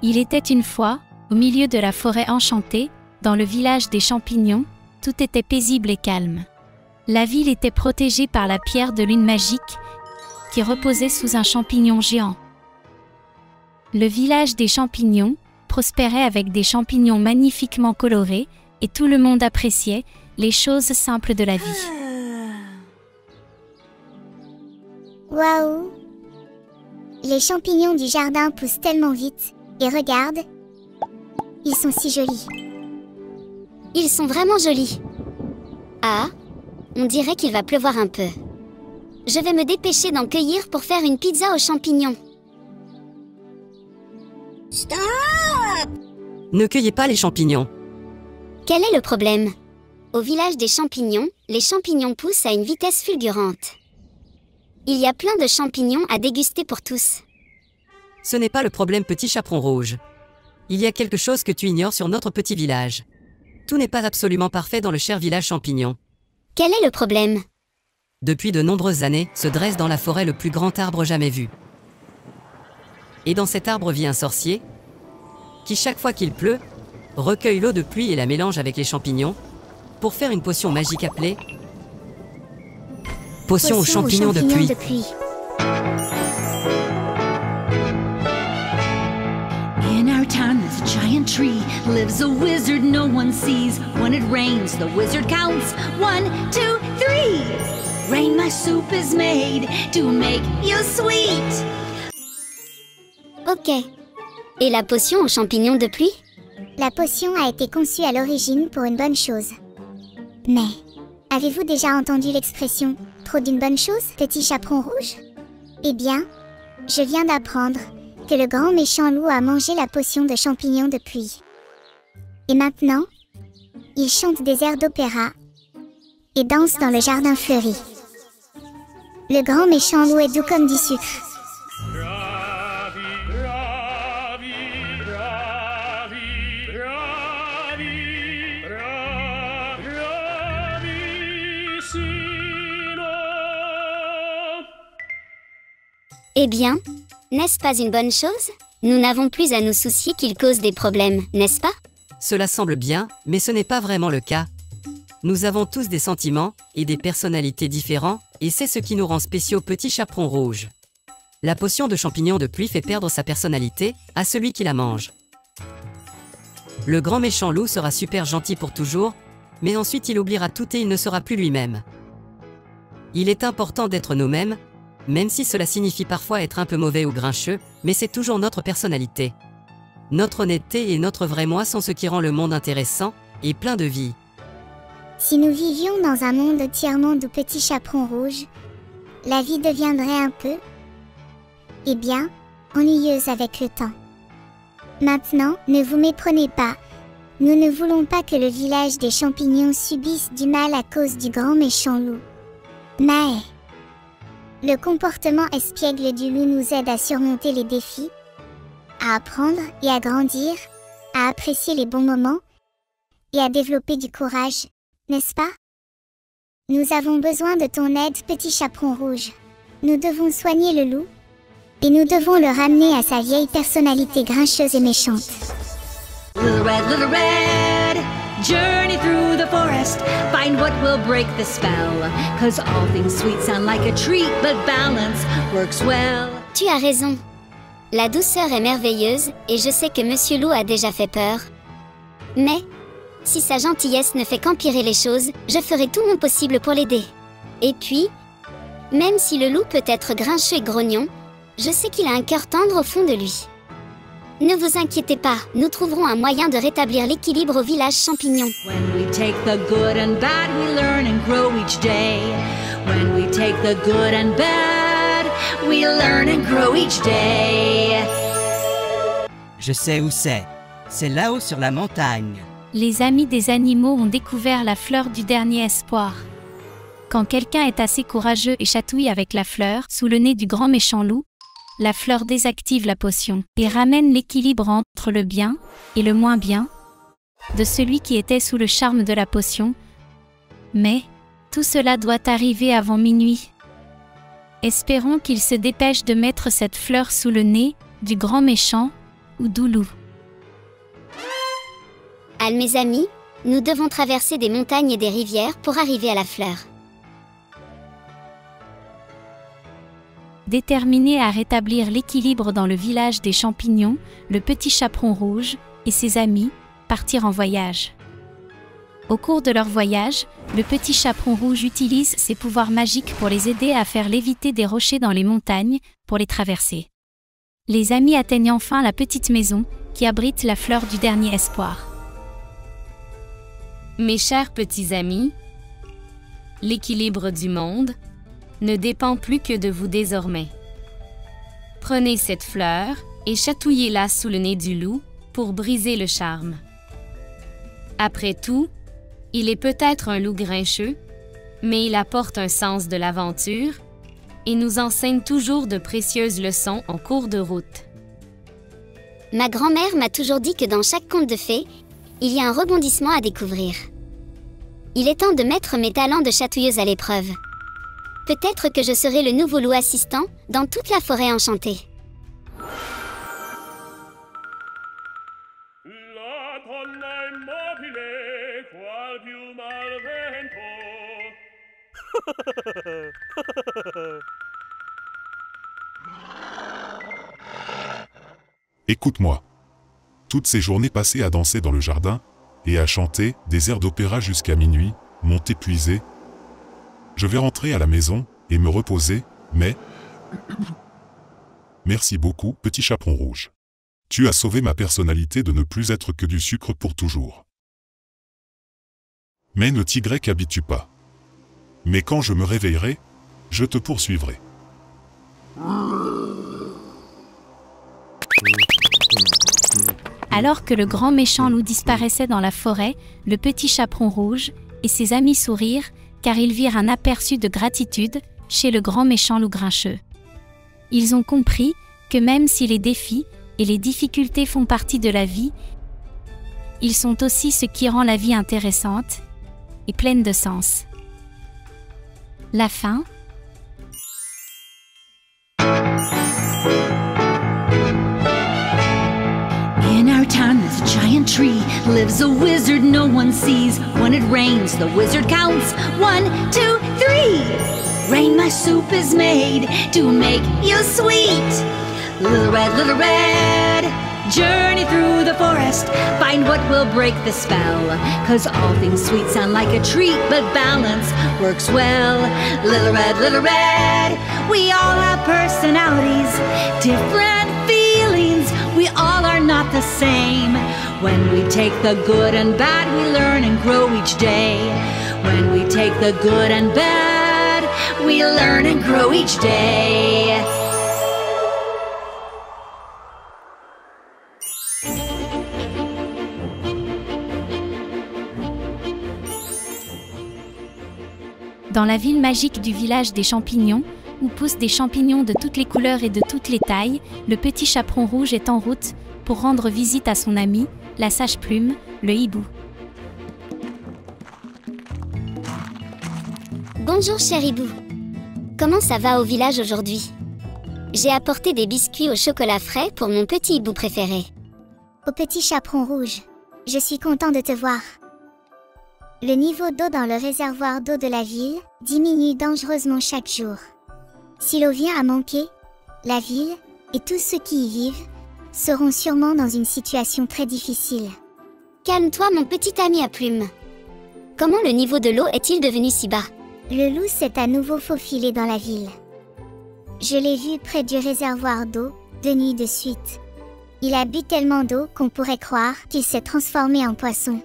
Il était une fois, au milieu de la forêt enchantée, dans le village des champignons, tout était paisible et calme. La ville était protégée par la pierre de lune magique, qui reposait sous un champignon géant. Le village des champignons prospérait avec des champignons magnifiquement colorés, et tout le monde appréciait les choses simples de la vie. Waouh! Les champignons du jardin poussent tellement vite. Et regarde, ils sont si jolis. Ils sont vraiment jolis. Ah, on dirait qu'il va pleuvoir un peu. Je vais me dépêcher d'en cueillir pour faire une pizza aux champignons. Stop! Ne cueillez pas les champignons. Quel est le problème? Au village des champignons, les champignons poussent à une vitesse fulgurante. Il y a plein de champignons à déguster pour tous. Ce n'est pas le problème petit chaperon rouge. Il y a quelque chose que tu ignores sur notre petit village. Tout n'est pas absolument parfait dans le cher village champignon. Quel est le problème? Depuis de nombreuses années, se dresse dans la forêt le plus grand arbre jamais vu. Et dans cet arbre vit un sorcier, qui chaque fois qu'il pleut, recueille l'eau de pluie et la mélange avec les champignons, pour faire une potion magique appelée Potion aux champignons de pluie. In our town there's a giant tree, lives a wizard no one sees. When it rains, the wizard counts 1, 2, 3. Rain, my soup is made to make you sweet. Ok. Et la potion aux champignons de pluie? La potion a été conçue à l'origine pour une bonne chose. Mais, avez-vous déjà entendu l'expression « trop d'une bonne chose, petit chaperon rouge » Eh bien, je viens d'apprendre que le grand méchant loup a mangé la potion de champignons de pluie. Et maintenant, il chante des airs d'opéra et danse dans le jardin fleuri. Le grand méchant loup est doux comme du sucre. Eh bien, n'est-ce pas une bonne chose? Nous n'avons plus à nous soucier qu'il cause des problèmes, n'est-ce pas? Cela semble bien, mais ce n'est pas vraiment le cas. Nous avons tous des sentiments et des personnalités différents, et c'est ce qui nous rend spéciaux petits chaperons rouges. La potion de champignons de pluie fait perdre sa personnalité à celui qui la mange. Le grand méchant loup sera super gentil pour toujours, mais ensuite il oubliera tout et il ne sera plus lui-même. Il est important d'être nous-mêmes, même si cela signifie parfois être un peu mauvais ou grincheux, mais c'est toujours notre personnalité. Notre honnêteté et notre vrai moi sont ce qui rend le monde intéressant et plein de vie. Si nous vivions dans un monde entièrement de petits chaperons rouges, la vie deviendrait un peu, eh bien, ennuyeuse avec le temps. Maintenant, ne vous méprenez pas. Nous ne voulons pas que le village des champignons subisse du mal à cause du grand méchant loup. Mais le comportement espiègle du loup nous aide à surmonter les défis, à apprendre et à grandir, à apprécier les bons moments et à développer du courage, n'est-ce pas? Nous avons besoin de ton aide, petit chaperon rouge. Nous devons soigner le loup et nous devons le ramener à sa vieille personnalité grincheuse et méchante. Little red, journey through the forest, find what will break the spell, 'cause all things sweet sound like a treat, but balance works well. Tu as raison. La douceur est merveilleuse, et je sais que Monsieur Loup a déjà fait peur. Mais, si sa gentillesse ne fait qu'empirer les choses, je ferai tout mon possible pour l'aider. Et puis, même si le loup peut être grincheux et grognon, je sais qu'il a un cœur tendre au fond de lui. Ne vous inquiétez pas, nous trouverons un moyen de rétablir l'équilibre au village champignon. When we take the good and bad, we learn and grow each day. When we take the good and bad, we learn and grow each day. Je sais où c'est. C'est là-haut sur la montagne. Les amis des animaux ont découvert la fleur du dernier espoir. Quand quelqu'un est assez courageux et chatouille avec la fleur, sous le nez du grand méchant loup, la fleur désactive la potion et ramène l'équilibre entre le bien et le moins bien de celui qui était sous le charme de la potion. Mais tout cela doit arriver avant minuit. Espérons qu'il se dépêche de mettre cette fleur sous le nez du grand méchant ou Doulou. Mes amis, nous devons traverser des montagnes et des rivières pour arriver à la fleur. Déterminé à rétablir l'équilibre dans le village des champignons, le petit chaperon rouge et ses amis partirent en voyage. Au cours de leur voyage, le petit chaperon rouge utilise ses pouvoirs magiques pour les aider à faire léviter des rochers dans les montagnes pour les traverser. Les amis atteignent enfin la petite maison qui abrite la fleur du dernier espoir. Mes chers petits amis, l'équilibre du monde ne dépend plus que de vous désormais. Prenez cette fleur et chatouillez-la sous le nez du loup pour briser le charme. Après tout, il est peut-être un loup grincheux, mais il apporte un sens de l'aventure et nous enseigne toujours de précieuses leçons en cours de route. Ma grand-mère m'a toujours dit que dans chaque conte de fées, il y a un rebondissement à découvrir. Il est temps de mettre mes talents de chatouilleuse à l'épreuve. Peut-être que je serai le nouveau loup assistant dans toute la forêt enchantée. Écoute-moi. Toutes ces journées passées à danser dans le jardin et à chanter des airs d'opéra jusqu'à minuit m'ont épuisé. Je vais rentrer à la maison et me reposer, mais... Merci beaucoup, petit chaperon rouge. Tu as sauvé ma personnalité de ne plus être que du sucre pour toujours. Mais ne t'y habitue pas. Mais quand je me réveillerai, je te poursuivrai. Alors que le grand méchant loup disparaissait dans la forêt, le petit chaperon rouge et ses amis sourirent car ils virent un aperçu de gratitude chez le grand méchant loup grincheux. Ils ont compris que même si les défis et les difficultés font partie de la vie, ils sont aussi ce qui rend la vie intéressante et pleine de sens. La fin. In our town there's a giant tree, lives a wizard no one sees. When it rains, the wizard counts 1, 2, 3. Rain, my soup is made to make you sweet. Little red, journey through the forest, find what will break the spell. 'Cause all things sweet sound like a treat, but balance works well. Little red, we all have personalities, different feelings, we all are not the same. When we take the good and bad, we learn and grow each day. When we take the good and bad, we learn and grow each day. Dans la ville magique du village des champignons, où poussent des champignons de toutes les couleurs et de toutes les tailles, le petit chaperon rouge est en route pour rendre visite à son ami, la sage plume, le hibou. Bonjour cher hibou. Comment ça va au village aujourd'hui? J'ai apporté des biscuits au chocolat frais pour mon petit hibou préféré. Au petit chaperon rouge, je suis content de te voir. Le niveau d'eau dans le réservoir d'eau de la ville diminue dangereusement chaque jour. Si l'eau vient à manquer, la ville et tous ceux qui y vivent seront sûrement dans une situation très difficile. Calme-toi mon petit ami à plumes. Comment le niveau de l'eau est-il devenu si bas? Le loup s'est à nouveau faufilé dans la ville. Je l'ai vu près du réservoir d'eau, 2 nuits de suite. Il a bu tellement d'eau qu'on pourrait croire qu'il s'est transformé en poisson.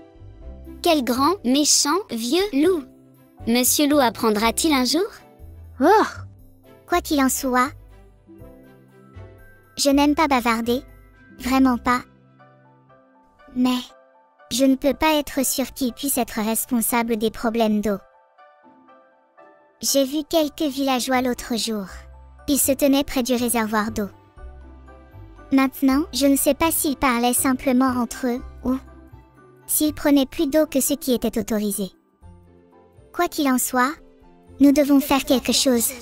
Quel grand, méchant, vieux loup! Monsieur Loup apprendra-t-il un jour? Oh! Quoi qu'il en soit, je n'aime pas bavarder, vraiment pas. Mais je ne peux pas être sûr qu'il puisse être responsable des problèmes d'eau. J'ai vu quelques villageois l'autre jour. Ils se tenaient près du réservoir d'eau. Maintenant, je ne sais pas s'ils parlaient simplement entre eux ou s'ils prenaient plus d'eau que ce qui était autorisé. Quoi qu'il en soit, nous devons faire quelque chose.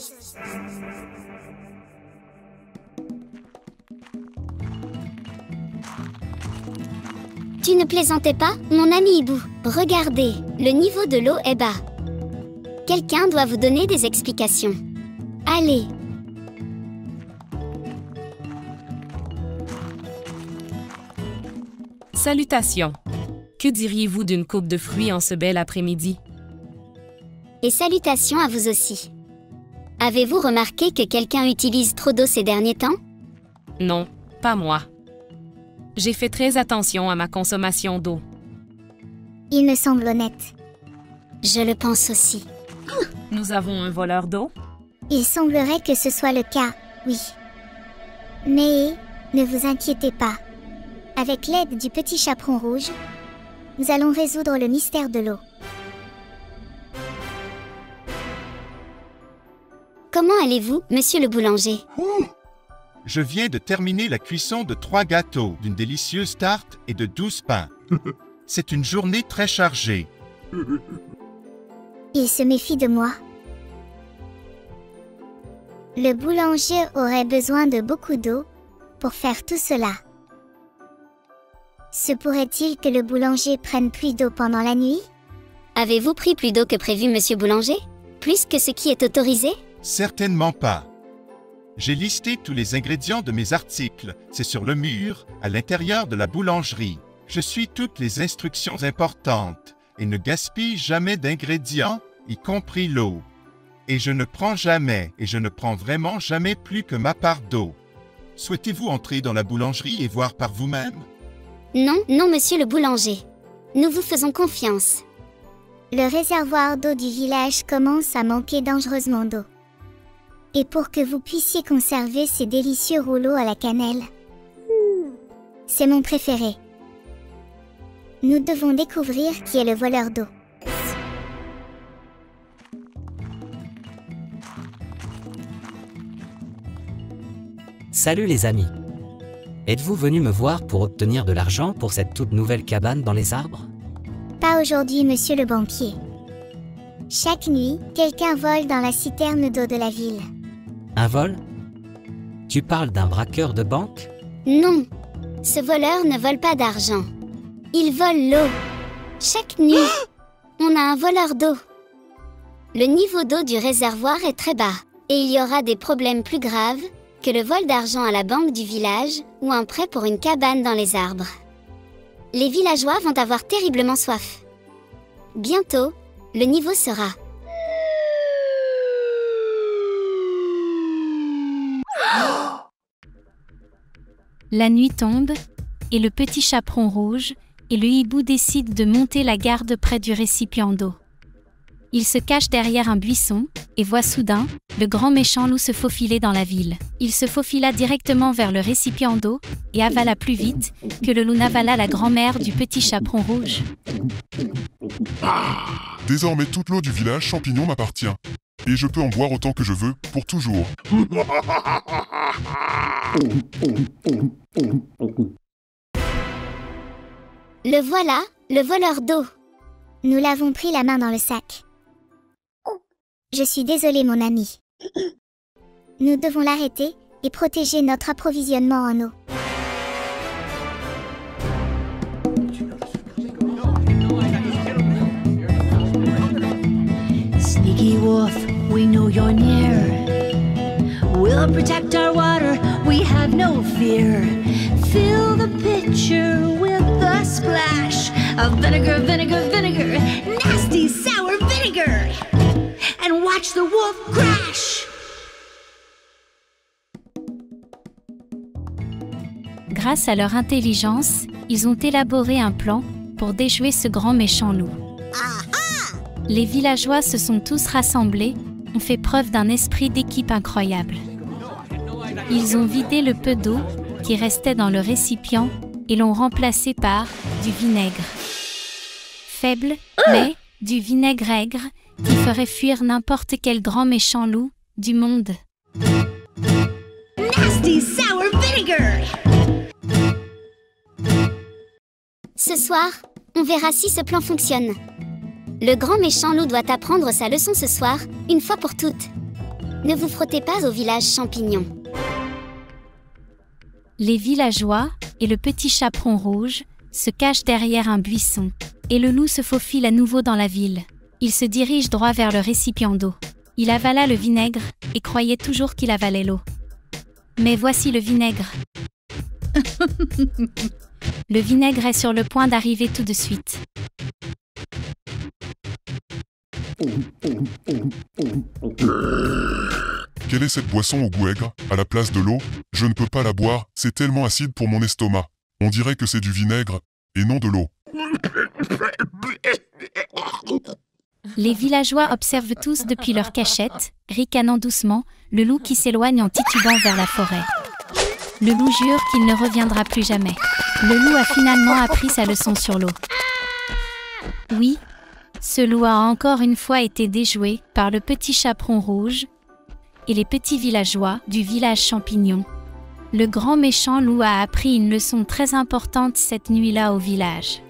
Tu ne plaisantais pas, mon ami hibou? Regardez, le niveau de l'eau est bas. Quelqu'un doit vous donner des explications. Allez! Salutations! Que diriez-vous d'une coupe de fruits en ce bel après-midi? Et salutations à vous aussi. Avez-vous remarqué que quelqu'un utilise trop d'eau ces derniers temps? Non, pas moi. J'ai fait très attention à ma consommation d'eau. Il me semble honnête. Je le pense aussi. Nous avons un voleur d'eau? Il semblerait que ce soit le cas, oui. Mais ne vous inquiétez pas. Avec l'aide du petit chaperon rouge, nous allons résoudre le mystère de l'eau. Comment allez-vous, monsieur le boulanger? Je viens de terminer la cuisson de 3 gâteaux, d'une délicieuse tarte et de 12 pains. C'est une journée très chargée. Il se méfie de moi. Le boulanger aurait besoin de beaucoup d'eau pour faire tout cela. Se pourrait-il que le boulanger prenne plus d'eau pendant la nuit? Avez-vous pris plus d'eau que prévu, monsieur boulanger? Plus que ce qui est autorisé? Certainement pas. J'ai listé tous les ingrédients de mes articles. C'est sur le mur, à l'intérieur de la boulangerie. Je suis toutes les instructions importantes et ne gaspille jamais d'ingrédients, y compris l'eau. Et je ne prends vraiment jamais plus que ma part d'eau. Souhaitez-vous entrer dans la boulangerie et voir par vous-même? Non, non, monsieur le boulanger. Nous vous faisons confiance. Le réservoir d'eau du village commence à manquer dangereusement d'eau. Et pour que vous puissiez conserver ces délicieux rouleaux à la cannelle, c'est mon préféré. Nous devons découvrir qui est le voleur d'eau. Salut les amis. Êtes-vous venus me voir pour obtenir de l'argent pour cette toute nouvelle cabane dans les arbres? Pas aujourd'hui, monsieur le banquier. Chaque nuit, quelqu'un vole dans la citerne d'eau de la ville. Un vol? Tu parles d'un braqueur de banque? Non, ce voleur ne vole pas d'argent. Il vole l'eau. Chaque nuit, on a un voleur d'eau. Le niveau d'eau du réservoir est très bas, et il y aura des problèmes plus graves que le vol d'argent à la banque du village ou un prêt pour une cabane dans les arbres. Les villageois vont avoir terriblement soif. Bientôt, le niveau sera... La nuit tombe, et le petit chaperon rouge et le hibou décident de monter la garde près du récipient d'eau. Il se cache derrière un buisson, et voit soudain, le grand méchant loup se faufiler dans la ville. Il se faufila directement vers le récipient d'eau, et avala plus vite, que le loup n'avala la grand-mère du petit chaperon rouge. Désormais toute l'eau du village champignon m'appartient. Et je peux en boire autant que je veux, pour toujours. Le voilà, le voleur d'eau. Nous l'avons pris la main dans le sac. Je suis désolée, mon ami. Nous devons l'arrêter et protéger notre approvisionnement en eau. Sneaky wolf, we know you're near. We'll protect our water, we have no fear. Fill the pitcher with a splash of vinegar, vinegar, vinegar, nasty sour vinegar. And watch the wolf crash. Grâce à leur intelligence, ils ont élaboré un plan pour déjouer ce grand méchant loup. Les villageois se sont tous rassemblés, ont fait preuve d'un esprit d'équipe incroyable. Ils ont vidé le peu d'eau qui restait dans le récipient et l'ont remplacé par du vinaigre. Faible, mais du vinaigre aigre qui ferait fuir n'importe quel grand méchant loup du monde. Nasty sour vinegar. Ce soir, on verra si ce plan fonctionne. Le grand méchant loup doit apprendre sa leçon ce soir, une fois pour toutes. Ne vous frottez pas au village champignon. Les villageois et le petit chaperon rouge se cachent derrière un buisson, et le loup se faufile à nouveau dans la ville. Il se dirige droit vers le récipient d'eau. Il avala le vinaigre et croyait toujours qu'il avalait l'eau. Mais voici le vinaigre. Le vinaigre est sur le point d'arriver tout de suite. Quelle est cette boisson au goût aigre, à la place de l'eau? Je ne peux pas la boire, c'est tellement acide pour mon estomac. On dirait que c'est du vinaigre, et non de l'eau. Les villageois observent tous depuis leur cachette, ricanant doucement, le loup qui s'éloigne en titubant vers la forêt. Le loup jure qu'il ne reviendra plus jamais. Le loup a finalement appris sa leçon sur l'eau. Oui, ce loup a encore une fois été déjoué par le petit chaperon rouge et les petits villageois du village champignon. Le grand méchant loup a appris une leçon très importante cette nuit-là au village.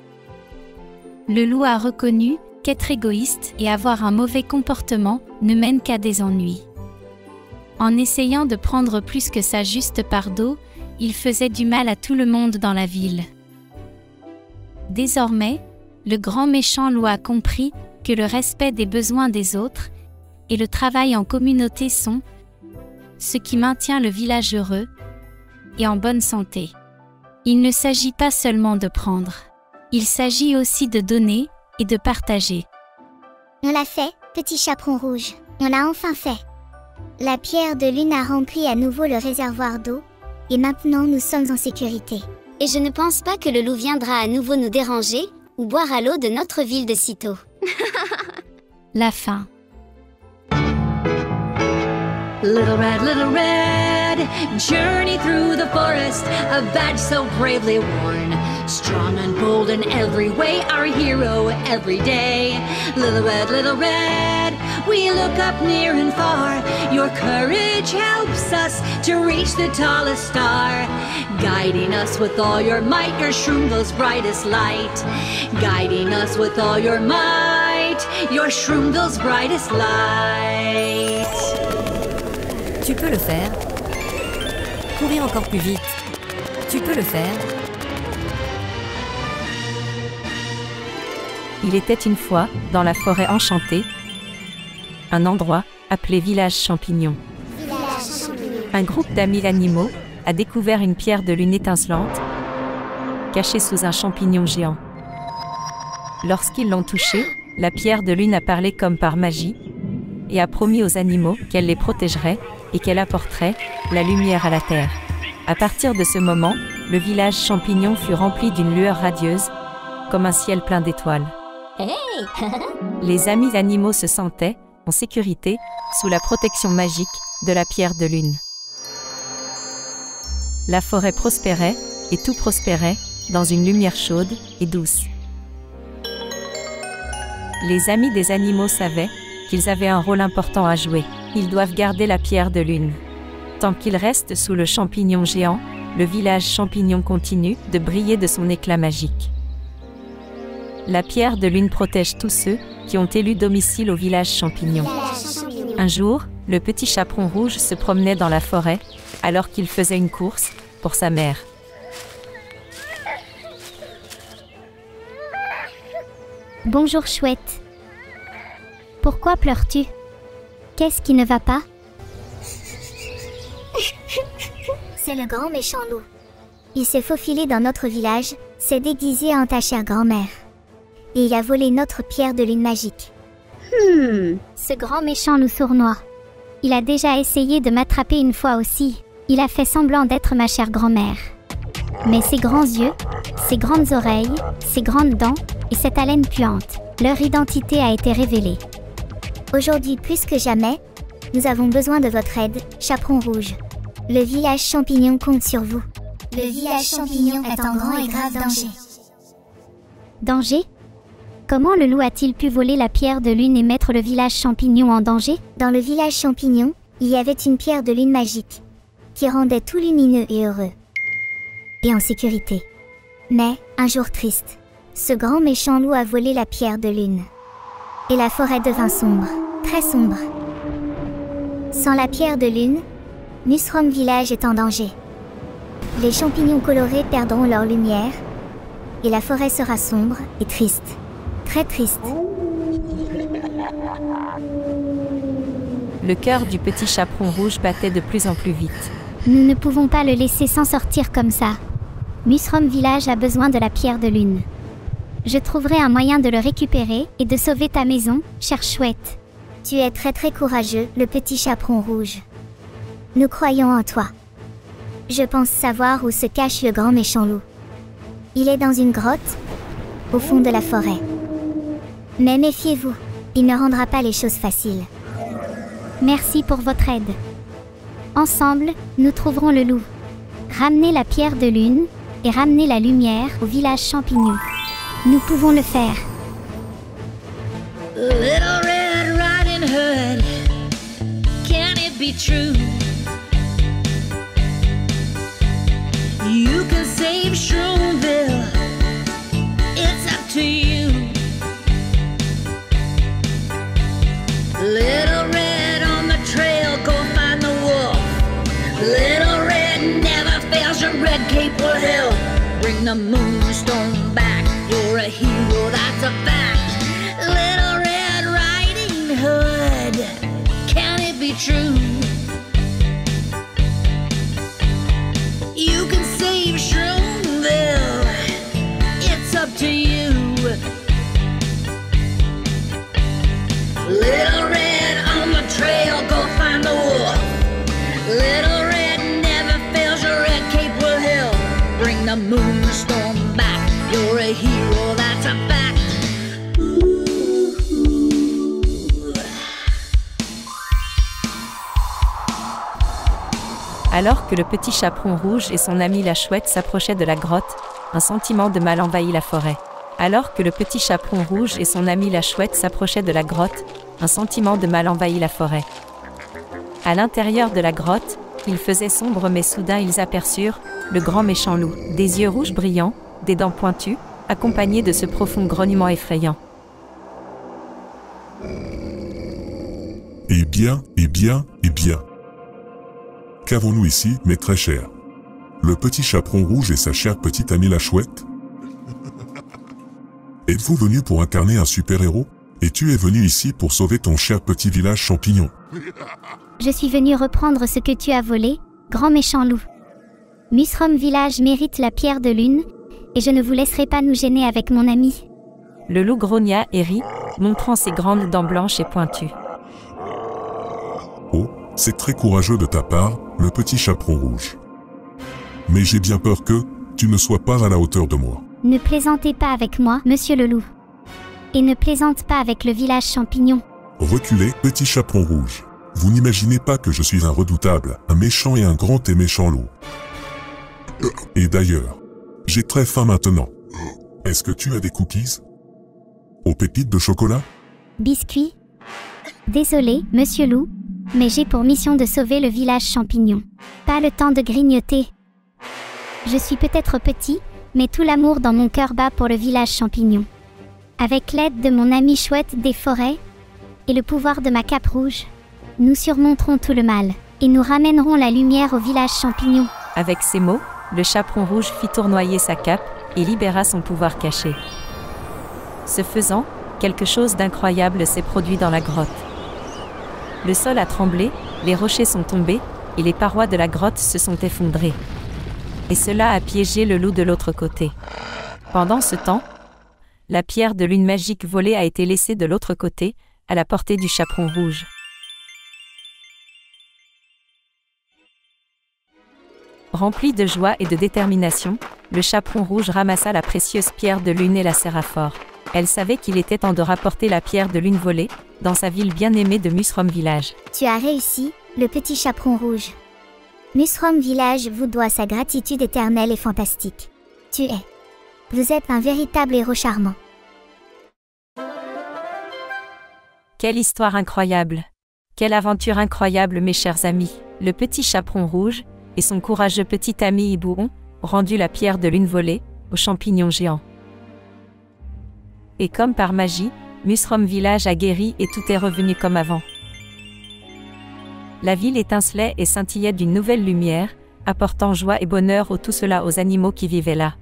Le loup a reconnu qu'être égoïste et avoir un mauvais comportement ne mène qu'à des ennuis. En essayant de prendre plus que sa juste part d'eau, il faisait du mal à tout le monde dans la ville. Désormais, le grand méchant loup a compris que le respect des besoins des autres et le travail en communauté sont ce qui maintient le village heureux et en bonne santé. Il ne s'agit pas seulement de prendre, il s'agit aussi de donner et de partager. On l'a fait, petit chaperon rouge. On l'a enfin fait. La pierre de lune a rempli à nouveau le réservoir d'eau, et maintenant nous sommes en sécurité. Et je ne pense pas que le loup viendra à nouveau nous déranger, ou boire à l'eau de notre ville de sitôt. La fin. Little red, journey through the forest, a badge so bravely worn. Strong and bold in every way, our hero every day. Little red, we look up near and far. Your courage helps us to reach the tallest star. Guiding us with all your might, your Shroomville's brightest light. Guiding us with all your might, your Shroomville's brightest light. Tu peux le faire. Courir encore plus vite. Tu peux le faire. Il était une fois, dans la forêt enchantée, un endroit appelé Village Champignon. Un groupe d'amis animaux a découvert une pierre de lune étincelante, cachée sous un champignon géant. Lorsqu'ils l'ont touchée, la pierre de lune a parlé comme par magie et a promis aux animaux qu'elle les protégerait et qu'elle apporterait la lumière à la terre. À partir de ce moment, le village champignon fut rempli d'une lueur radieuse, comme un ciel plein d'étoiles. Les amis animaux se sentaient en sécurité sous la protection magique de la pierre de lune. La forêt prospérait et tout prospérait dans une lumière chaude et douce. Les amis des animaux savaient qu'ils avaient un rôle important à jouer. Ils doivent garder la pierre de lune. Tant qu'ils restent sous le champignon géant, le village champignon continue de briller de son éclat magique. La pierre de lune protège tous ceux qui ont élu domicile au village champignon. Un jour, le petit chaperon rouge se promenait dans la forêt alors qu'il faisait une course pour sa mère. Bonjour chouette. Pourquoi pleures-tu? Qu'est-ce qui ne va pas? C'est le grand méchant loup. Il s'est faufilé dans notre village, s'est déguisé en ta chère grand-mère. Et il a volé notre pierre de lune magique. Ce grand méchant loup sournois. Il a déjà essayé de m'attraper une fois aussi. Il a fait semblant d'être ma chère grand-mère. Mais ses grands yeux, ses grandes oreilles, ses grandes dents et cette haleine puante, leur identité a été révélée. Aujourd'hui plus que jamais, nous avons besoin de votre aide, chaperon rouge. Le village champignon compte sur vous. Le village champignon est en grand et grave danger. Danger? Comment le loup a-t-il pu voler la pierre de lune et mettre le village champignon en danger? Dans le village champignon, il y avait une pierre de lune magique, qui rendait tout lumineux et heureux. Et en sécurité. Mais, un jour triste, ce grand méchant loup a volé la pierre de lune. Et la forêt devint sombre, très sombre. Sans la pierre de lune, Musrom Village est en danger. Les champignons colorés perdront leur lumière, et la forêt sera sombre et triste. Très triste. Le cœur du petit chaperon rouge battait de plus en plus vite. Nous ne pouvons pas le laisser s'en sortir comme ça. Musrom Village a besoin de la pierre de lune. Je trouverai un moyen de le récupérer et de sauver ta maison, chère chouette. Tu es très très courageux, le petit chaperon rouge. Nous croyons en toi. Je pense savoir où se cache le grand méchant loup. Il est dans une grotte, au fond de la forêt. Mais méfiez-vous, il ne rendra pas les choses faciles. Merci pour votre aide. Ensemble, nous trouverons le loup. Ramenez la pierre de lune et ramenez la lumière au village champignon. Nous pouvons le faire. Little Red Riding Hood, can it be true? You can save Shroomville, it's up to you. Little Red on the trail, go find the wolf. Little Red never fails, your red cape will help. Bring the moonstone back, you're a hero, that's a fact. Little Red Riding Hood, can it be true? You can save Shroomville, it's up to you. Little Red on the trail, go find the wolf. Little Red never fails, your red cape will help. Bring the moonstone back, you're a hero, that's a fact. Alors que le petit chaperon rouge et son ami la chouette s'approchaient de la grotte, un sentiment de mal envahit la forêt. Alors que le petit chaperon rouge et son ami la chouette s'approchaient de la grotte, un sentiment de mal envahit la forêt. À l'intérieur de la grotte, il faisait sombre mais soudain ils aperçurent le grand méchant loup, des yeux rouges brillants, des dents pointues, accompagné de ce profond grognement effrayant. Eh bien, eh bien, eh bien. Qu'avons-nous ici, mes très chers? Le petit chaperon rouge et sa chère petite amie la chouette? Êtes-vous venu pour incarner un super-héros? Et tu es venu ici pour sauver ton cher petit village champignon? Je suis venu reprendre ce que tu as volé, grand méchant loup. Musrom Village mérite la pierre de lune, et je ne vous laisserai pas nous gêner avec mon ami. Le loup grogna et rit, montrant ses grandes dents blanches et pointues. Oh, c'est très courageux de ta part, le petit chaperon rouge. Mais j'ai bien peur que tu ne sois pas à la hauteur de moi. Ne plaisantez pas avec moi, monsieur le loup. Et ne plaisante pas avec le village champignon. Reculez, petit chaperon rouge. Vous n'imaginez pas que je suis un redoutable, un méchant et un grand et méchant loup. Et d'ailleurs, j'ai très faim maintenant. Est-ce que tu as des cookies? Aux pépites de chocolat? Biscuit? Désolé, monsieur loup, mais j'ai pour mission de sauver le village champignon. Pas le temps de grignoter. Je suis peut-être petit, mais tout l'amour dans mon cœur bat pour le village champignon. Avec l'aide de mon ami chouette des forêts et le pouvoir de ma cape rouge, nous surmonterons tout le mal et nous ramènerons la lumière au village champignon. Avec ces mots, le chaperon rouge fit tournoyer sa cape et libéra son pouvoir caché. Ce faisant, quelque chose d'incroyable s'est produit dans la grotte. Le sol a tremblé, les rochers sont tombés, et les parois de la grotte se sont effondrées. Et cela a piégé le loup de l'autre côté. Pendant ce temps, la pierre de lune magique volée a été laissée de l'autre côté, à la portée du chaperon rouge. Rempli de joie et de détermination, le chaperon rouge ramassa la précieuse pierre de lune et la serra fort. Elle savait qu'il était temps de rapporter la pierre de lune volée, dans sa ville bien-aimée de Musrom Village. Tu as réussi, le petit chaperon rouge. Musrom Village vous doit sa gratitude éternelle et fantastique. Vous êtes un véritable héros charmant. Quelle histoire incroyable! Quelle aventure incroyable, mes chers amis! Le petit chaperon rouge et son courageux petit ami Hibou ont rendu la pierre de lune volée aux champignons géants. Et comme par magie, Musrom Village a guéri et tout est revenu comme avant. La ville étincelait et scintillait d'une nouvelle lumière, apportant joie et bonheur tout cela aux animaux qui vivaient là.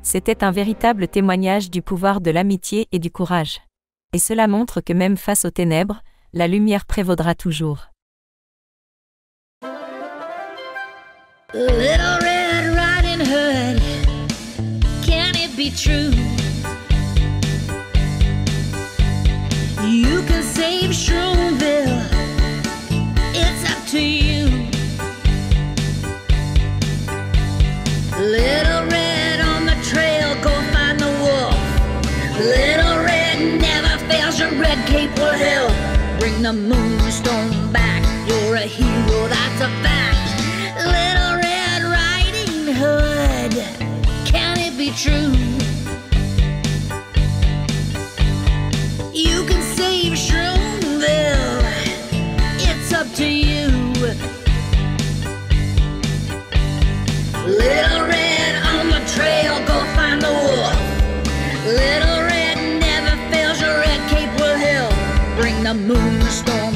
C'était un véritable témoignage du pouvoir de l'amitié et du courage. Et cela montre que même face aux ténèbres, la lumière prévaudra toujours. Little Red Riding Hood, can it be true? You can save Shroomville, it's up to you. Little Red on the trail, go find the wolf. Little Red never fails, your red cape will help. Bring the moonstone back, you're a hero, that's a fact. Little Red Riding Hood, can it be true? You can save Shroomville, it's up to you. Little Red on the trail, go find the wolf. Little Red never fails, your red cape will help. Bring the moonstone